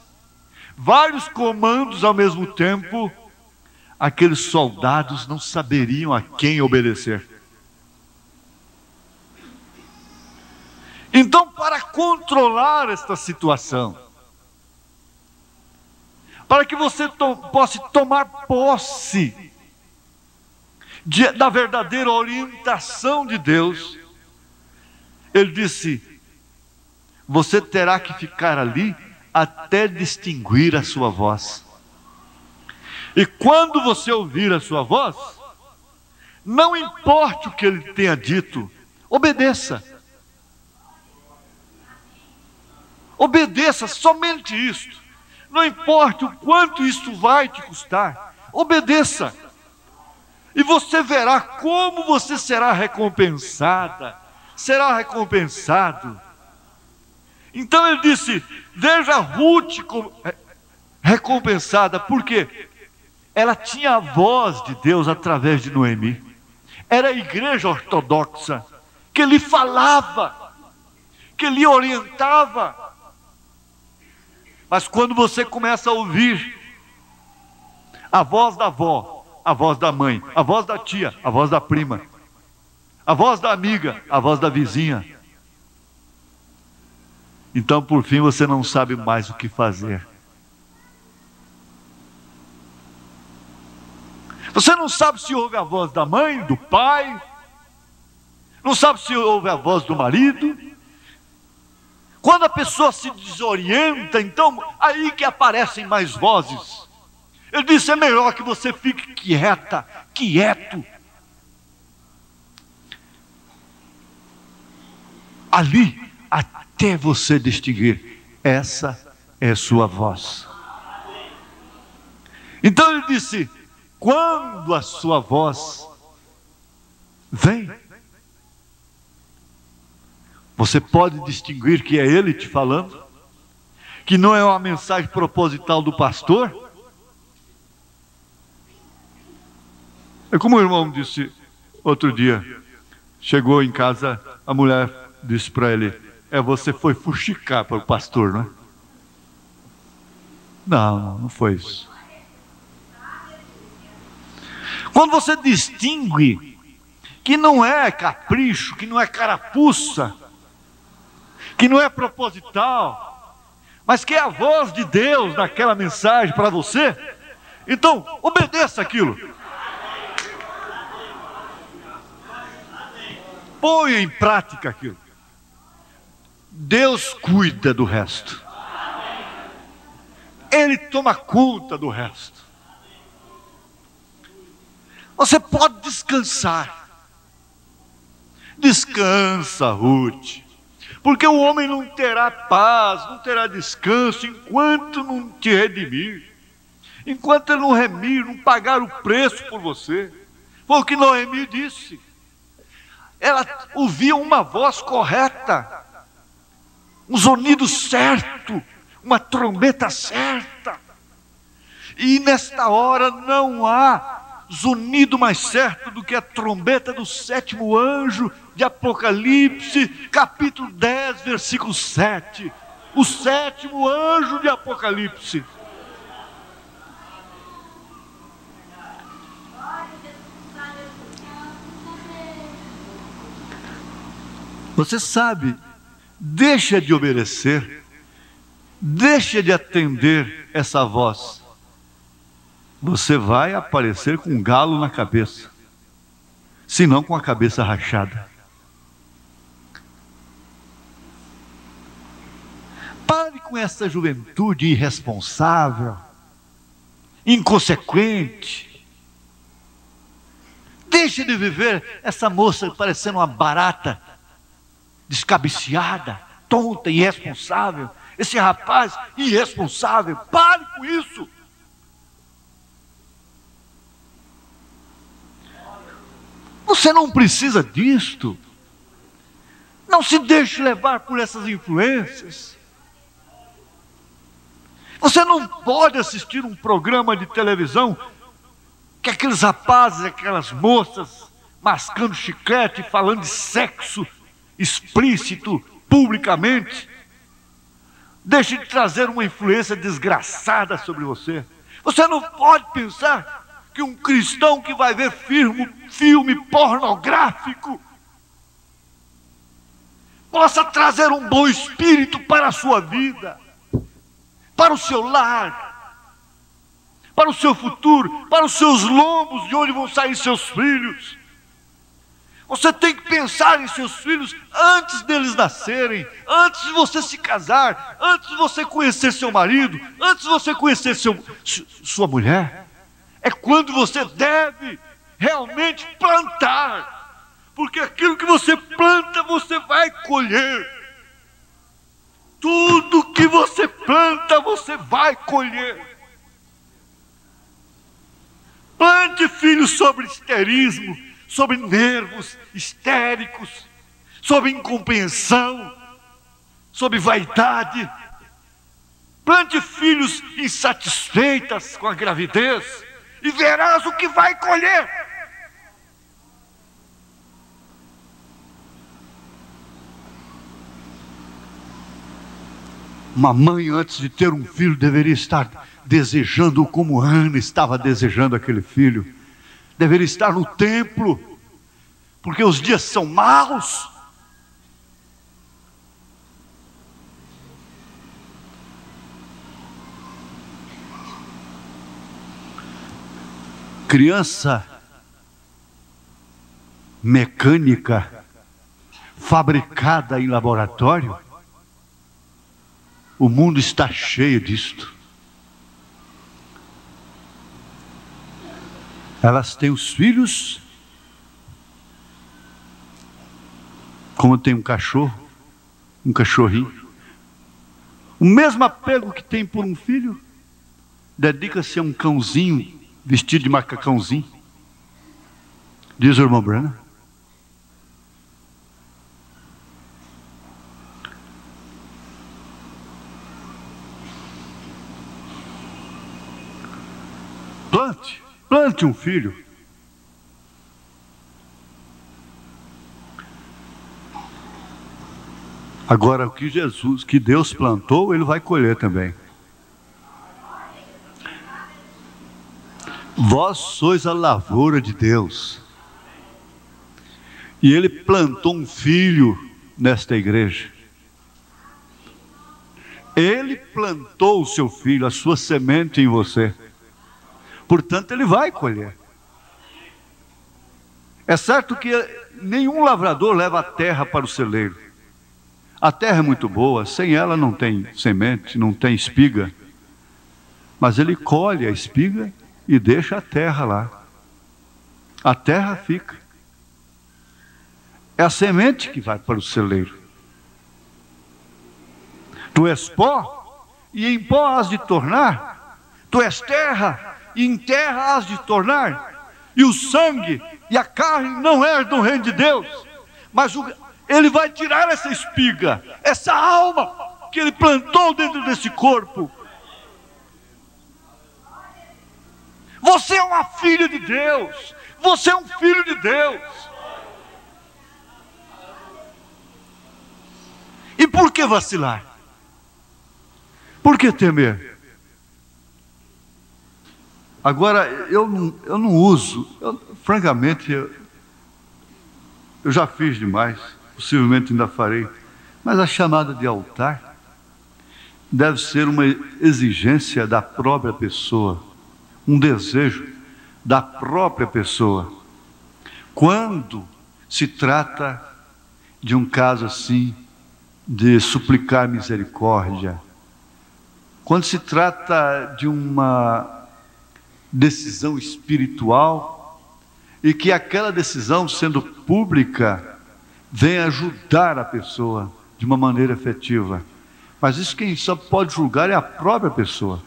vários comandos ao mesmo tempo, aqueles soldados não saberiam a quem obedecer. Então, para controlar esta situação, para que você possa tomar posse da verdadeira orientação de Deus, ele disse: você terá que ficar ali até distinguir a sua voz. E quando você ouvir a sua voz, não importe o que ele tenha dito, obedeça. Obedeça, somente isto. Não importa o quanto isto vai te custar, obedeça. E você verá como você será recompensada, será recompensado. Então ele disse: veja Ruth recompensada, porque ela tinha a voz de Deus através de Noemi. Era a igreja ortodoxa que lhe falava, que lhe orientava. Mas quando você começa a ouvir a voz da avó, a voz da mãe, a voz da tia, a voz da prima, a voz da amiga, a voz da vizinha, então por fim você não sabe mais o que fazer. Você não sabe se ouve a voz da mãe, do pai, não sabe se ouve a voz do marido. Quando a pessoa se desorienta, então aí que aparecem mais vozes. Ele disse: é melhor que você fique quieta, quieto. Ali, até você distinguir, essa é sua voz. Então ele disse: quando a sua voz vem, você pode distinguir que é ele te falando, que não é uma mensagem proposital do pastor. É como o irmão disse outro dia, chegou em casa, a mulher disse para ele: você foi fuxicar para o pastor, não é? Não foi isso. Quando você distingue que não é capricho, que não é carapuça, que não é proposital, mas que é a voz de Deus naquela mensagem para você, então obedeça aquilo. Ponha em prática aquilo. Deus cuida do resto. Ele toma conta do resto. Você pode descansar. Descansa, Ruth. Porque o homem não terá paz, não terá descanso, enquanto não te redimir. Enquanto ele não remir, não pagar o preço por você. Foi o que Noemi disse. Ela ouvia uma voz correta, um zunido certo, uma trombeta certa. E nesta hora não há zunido mais certo do que a trombeta do 7º anjo de Apocalipse, capítulo 10, versículo 7. O 7º anjo de Apocalipse. Você sabe, deixa de obedecer, deixa de atender essa voz. Você vai aparecer com um galo na cabeça, se não com a cabeça rachada. Pare com essa juventude irresponsável, inconsequente. Deixe de viver essa moça parecendo uma barata, descabiciada, tonta, irresponsável. Esse rapaz irresponsável. Pare com isso. Você não precisa disto. Não se deixe levar por essas influências. Você não pode assistir um programa de televisão que aqueles rapazes, aquelas moças mascando chiclete, falando de sexo explícito publicamente. Deixe de trazer uma influência desgraçada sobre você. Você não pode pensar que um cristão que vai ver filme pornográfico possa trazer um bom espírito para a sua vida, para o seu lar, para o seu futuro, para os seus lombos, de onde vão sair seus filhos. Você tem que pensar em seus filhos antes deles nascerem, antes de você se casar, antes de você conhecer seu marido, antes de você conhecer sua mulher. É quando você deve realmente plantar, porque aquilo que você planta, você vai colher. Tudo que você planta, você vai colher. Plante filhos sobre histerismo, sobre nervos histéricos, sobre incompreensão, sobre vaidade. Plante filhos insatisfeitas com a gravidez e verás o que vai colher. Uma mãe, antes de ter um filho, deveria estar desejando como Ana estava desejando aquele filho. Deveria estar no templo, porque os dias são maus. Criança mecânica, fabricada em laboratório, o mundo está cheio disto. Elas têm os filhos, como tem um cachorro, um cachorrinho. O mesmo apego que tem por um filho, dedica-se a um cãozinho vestido de macacãozinho. Diz o irmão Branham. Plante um filho. Agora, o que Deus plantou, Ele vai colher também. Vós sois a lavoura de Deus. E Ele plantou um filho nesta igreja. Ele plantou o seu filho, a sua semente em você. Portanto, ele vai colher. É certo que nenhum lavrador leva a terra para o celeiro. A terra é muito boa, sem ela não tem semente, não tem espiga. Mas ele colhe a espiga e deixa a terra lá. A terra fica. É a semente que vai para o celeiro. Tu és pó, e em pó has de tornar. Tu és terra, e em terra has de tornar. E o sangue e a carne não herdam o reino de Deus. Mas Ele vai tirar essa espiga, essa alma que Ele plantou dentro desse corpo. Você é uma filha de Deus. Você é um filho de Deus. E por que vacilar? Por que temer? Agora, eu não uso, francamente, eu já fiz demais, possivelmente ainda farei, mas a chamada de altar deve ser uma exigência da própria pessoa, um desejo da própria pessoa. Quando se trata de um caso assim, de suplicar misericórdia, quando se trata de uma decisão espiritual, e que aquela decisão, sendo pública, venha ajudar a pessoa de uma maneira efetiva. Mas isso quem só pode julgar é a própria pessoa.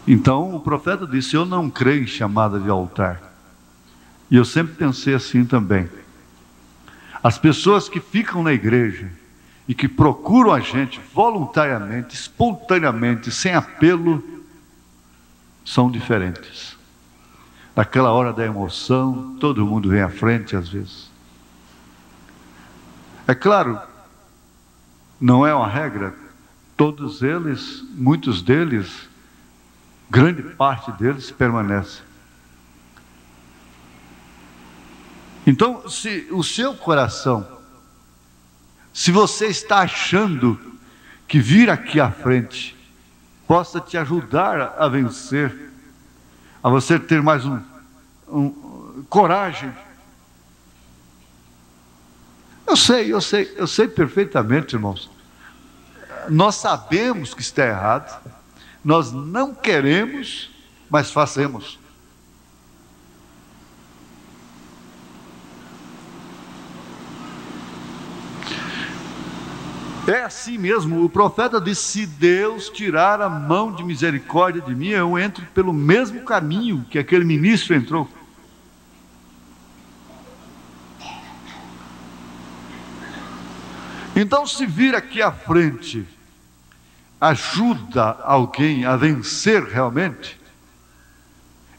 Então o profeta disse: eu não creio em chamada de altar. E eu sempre pensei assim também. As pessoas que ficam na igreja e que procuram a gente voluntariamente, espontaneamente, sem apelo, são diferentes. Naquela hora da emoção, todo mundo vem à frente às vezes. É claro, não é uma regra, todos eles, muitos deles, grande parte deles permanecem. Então, se o seu coração, se você está achando que vir aqui à frente possa te ajudar a vencer, a você ter mais coragem. Eu sei perfeitamente, irmãos. Nós sabemos que está errado, nós não queremos, mas fazemos. É assim mesmo, o profeta disse: se Deus tirar a mão de misericórdia de mim, eu entro pelo mesmo caminho que aquele ministro entrou. Então, se vir aqui à frente ajuda alguém a vencer realmente,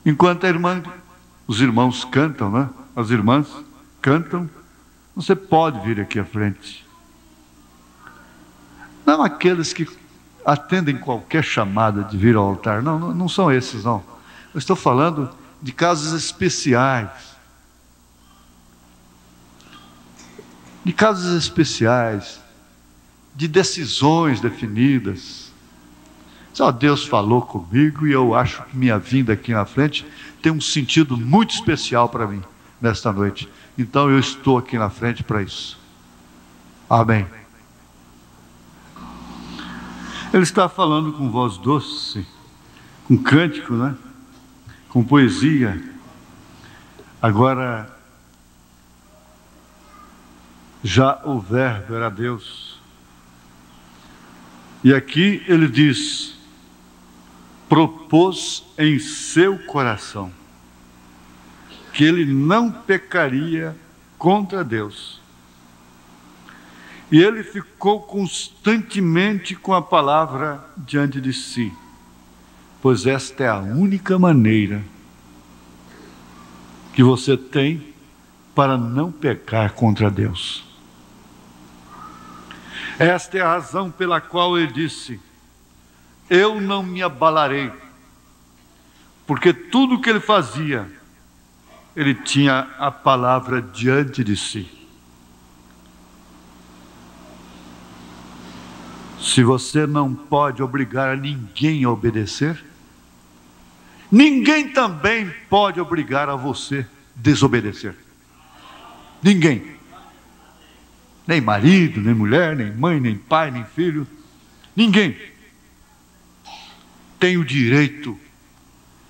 enquanto os irmãos cantam, né? As irmãs cantam, você pode vir aqui à frente. Não aqueles que atendem qualquer chamada de vir ao altar, não são esses, não. Eu estou falando de casos especiais. De casos especiais, de decisões definidas. Só Deus falou comigo e eu acho que minha vinda aqui na frente tem um sentido muito especial para mim nesta noite. Então eu estou aqui na frente para isso. Amém. Ele está falando com voz doce, com cântico, né? Com poesia. Agora, já o verbo era Deus. E aqui ele diz: propôs em seu coração que ele não pecaria contra Deus. E ele ficou constantemente com a palavra diante de si, pois esta é a única maneira que você tem para não pecar contra Deus. Esta é a razão pela qual ele disse: eu não me abalarei, porque tudo o que ele fazia, ele tinha a palavra diante de si. Se você não pode obrigar a ninguém a obedecer, ninguém também pode obrigar a você a desobedecer. Ninguém. Nem marido, nem mulher, nem mãe, nem pai, nem filho. Ninguém tem o direito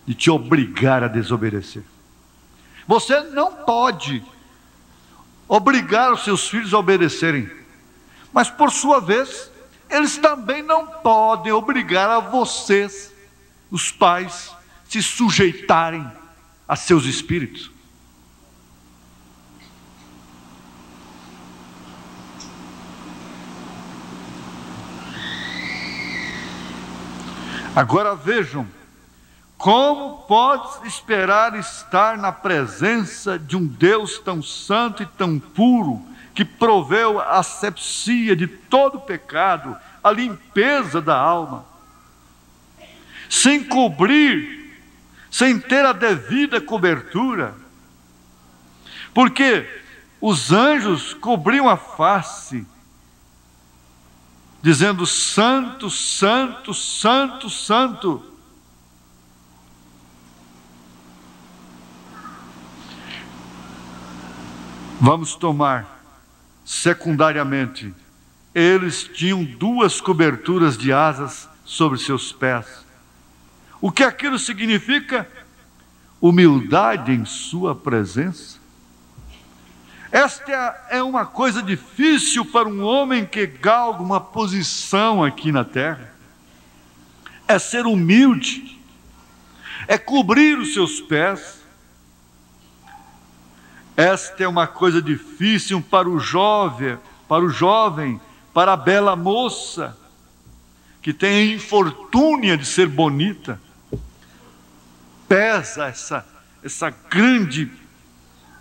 de te obrigar a desobedecer. Você não pode obrigar os seus filhos a obedecerem, mas por sua vez, eles também não podem obrigar a vocês, os pais, se sujeitarem a seus espíritos. Agora vejam, como pode esperar estar na presença de um Deus tão santo e tão puro, que proveu a asepsia de todo pecado, a limpeza da alma, sem cobrir, sem ter a devida cobertura? Porque os anjos cobriam a face, dizendo: santo, santo, santo, santo. Vamos tomar secundariamente, eles tinham 2 coberturas de asas sobre seus pés. O que aquilo significa? Humildade em sua presença. Esta é uma coisa difícil para um homem que galga uma posição aqui na terra. É ser humilde, é cobrir os seus pés, Esta é uma coisa difícil para o jovem, para a bela moça, que tem a infortúnia de ser bonita. Pesa essa grande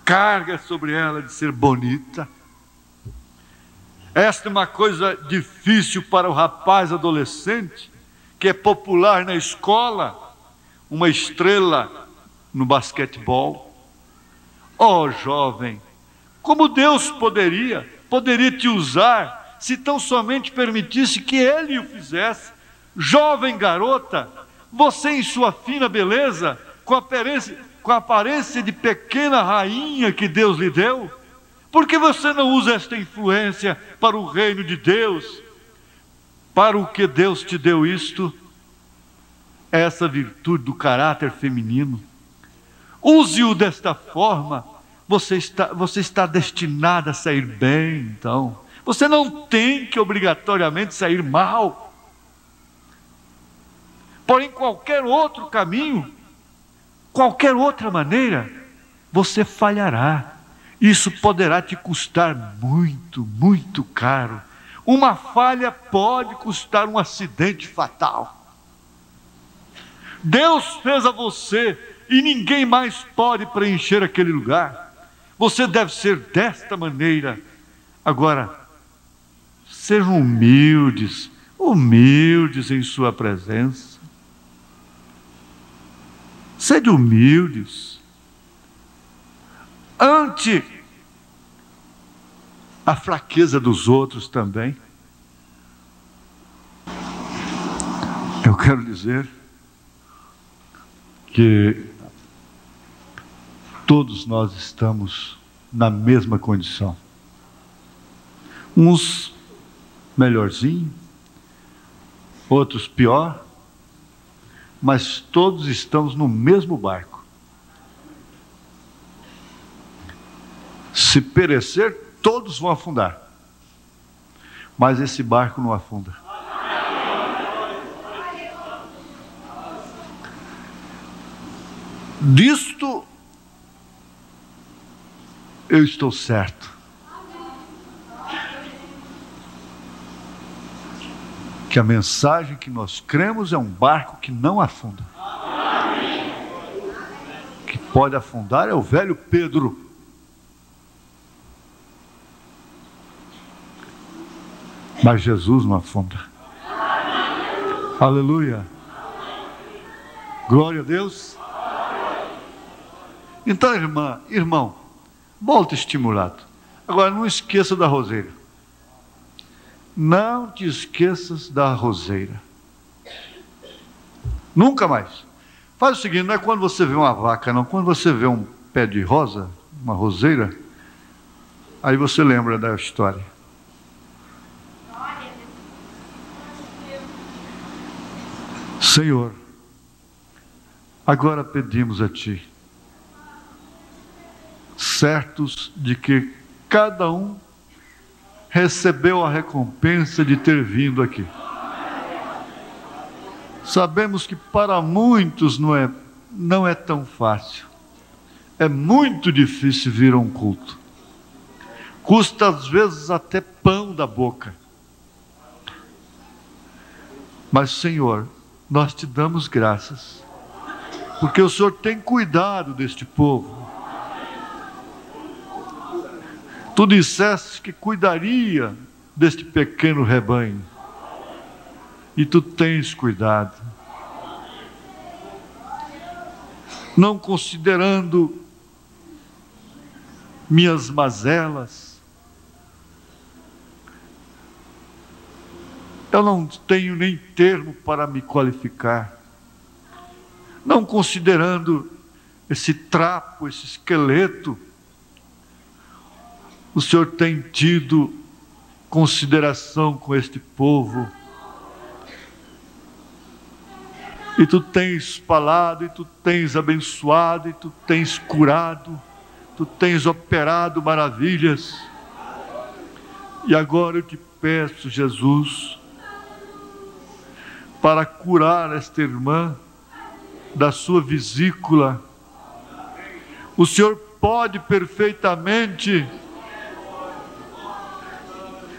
carga sobre ela de ser bonita. Esta é uma coisa difícil para o rapaz adolescente, que é popular na escola, uma estrela no basquetebol. Oh, jovem, como Deus poderia te usar, se tão somente permitisse que Ele o fizesse. Jovem garota, você em sua fina beleza, com a aparência de pequena rainha que Deus lhe deu, por que você não usa esta influência para o reino de Deus? Para o que Deus te deu isto, essa virtude do caráter feminino. Use-o desta forma, você está destinada a sair bem, então. Você não tem que obrigatoriamente sair mal. Porém, qualquer outro caminho, qualquer outra maneira, você falhará. Isso poderá te custar muito, muito caro. Uma falha pode custar um acidente fatal. Deus fez a você e ninguém mais pode preencher aquele lugar. Você deve ser desta maneira. Agora, sejam humildes em sua presença. Sejam humildes. Ante a fraqueza dos outros também. Eu quero dizer que todos nós estamos na mesma condição. Uns melhorzinho, outros pior, mas todos estamos no mesmo barco. Se perecer, todos vão afundar, mas esse barco não afunda. Disto eu estou certo, que a mensagem que nós cremos é um barco que não afunda. Que pode afundar é o velho Pedro. Mas Jesus não afunda. Aleluia. Glória a Deus. Então, irmão, volte estimulado. Agora, não esqueça da roseira. Não te esqueças da roseira. Nunca mais. Faz o seguinte, não é quando você vê uma vaca, não. Quando você vê um pé de rosa, uma roseira, aí você lembra da história. Senhor, agora pedimos a Ti, certos de que cada um recebeu a recompensa de ter vindo aqui. Sabemos que para muitos não é tão fácil. É muito difícil vir a um culto. Custa às vezes até pão da boca. Mas, Senhor, nós te damos graças, porque o Senhor tem cuidado deste povo. Tu disseste que cuidaria deste pequeno rebanho, e tu tens cuidado. Não considerando minhas mazelas, eu não tenho nem termo para me qualificar. Não considerando esse trapo, esse esqueleto, o Senhor tem tido consideração com este povo. E tu tens falado, e tu tens abençoado, e tu tens curado, tu tens operado maravilhas. E agora eu te peço, Jesus, para curar esta irmã da sua vesícula. O Senhor pode perfeitamente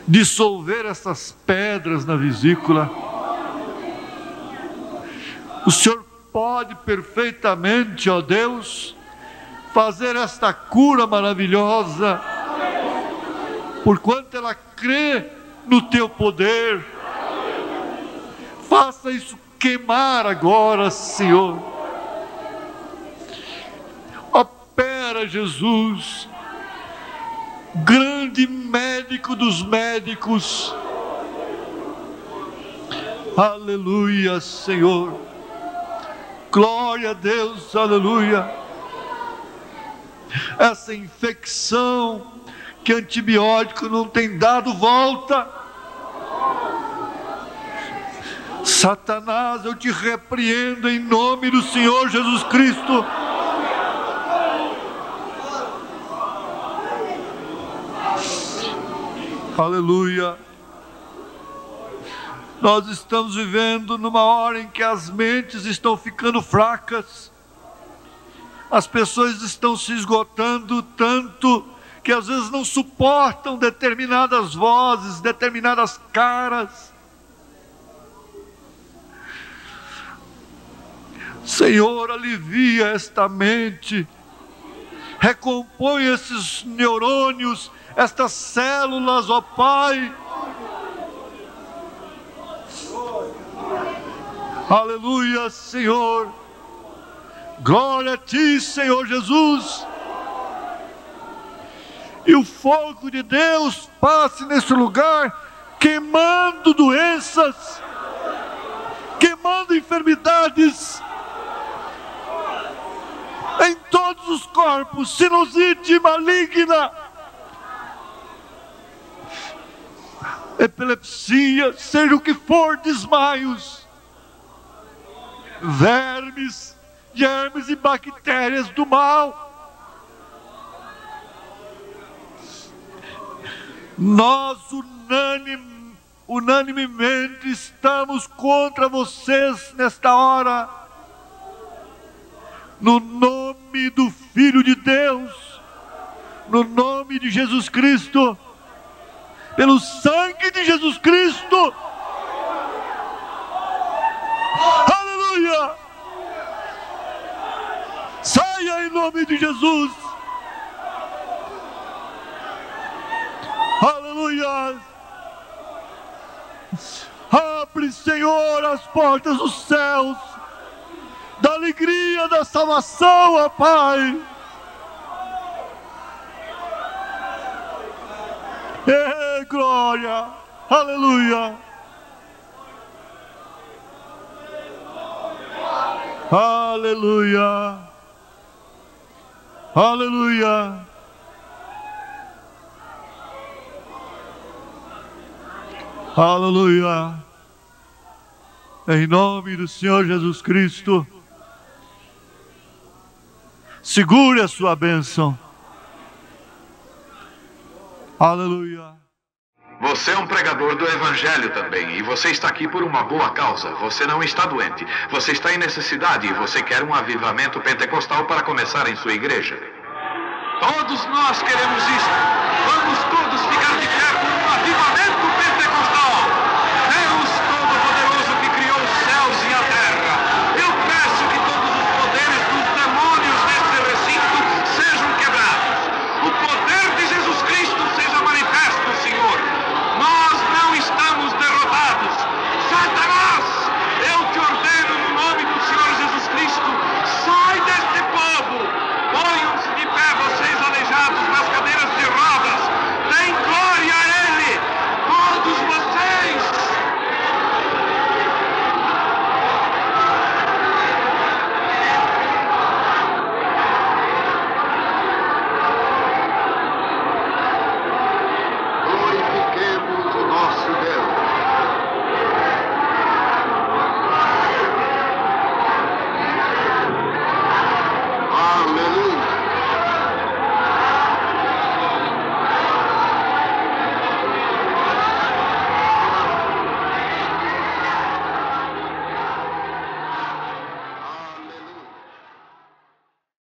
dissolver essas pedras na vesícula. O Senhor pode perfeitamente, ó Deus, fazer esta cura maravilhosa, porquanto ela crê no Teu poder. Faça isso queimar agora, Senhor. Opera, Jesus, grande médico dos médicos. Aleluia, Senhor. Glória a Deus, aleluia. Essa infecção que antibiótico não tem dado volta. Satanás, eu te repreendo em nome do Senhor Jesus Cristo. Aleluia. Nós estamos vivendo numa hora em que as mentes estão ficando fracas. As pessoas estão se esgotando tanto que às vezes não suportam determinadas vozes, determinadas caras. Senhor, alivia esta mente, recompõe esses neurônios, estas células, ó Pai. Aleluia, Senhor. Glória a Ti, Senhor Jesus. E o fogo de Deus passe nesse lugar, queimando doenças, queimando enfermidades em todos os corpos, sinusite maligna, epilepsia, seja o que for, desmaios, vermes, germes e bactérias do mal. Nós unanimemente estamos contra vocês nesta hora, no nome do Filho de Deus, no nome de Jesus Cristo, pelo sangue de Jesus Cristo. Aleluia! Saia em nome de Jesus. Aleluia! Abre, Senhor, as portas dos céus, da alegria da salvação, ó Pai. Glória, aleluia. Aleluia, aleluia. Aleluia. Em nome do Senhor Jesus Cristo, segure a sua bênção. Aleluia. Você é um pregador do Evangelho também, e você está aqui por uma boa causa. Você não está doente, você está em necessidade e você quer um avivamento pentecostal para começar em sua igreja. Todos nós queremos isso. Vamos todos ficar de pé.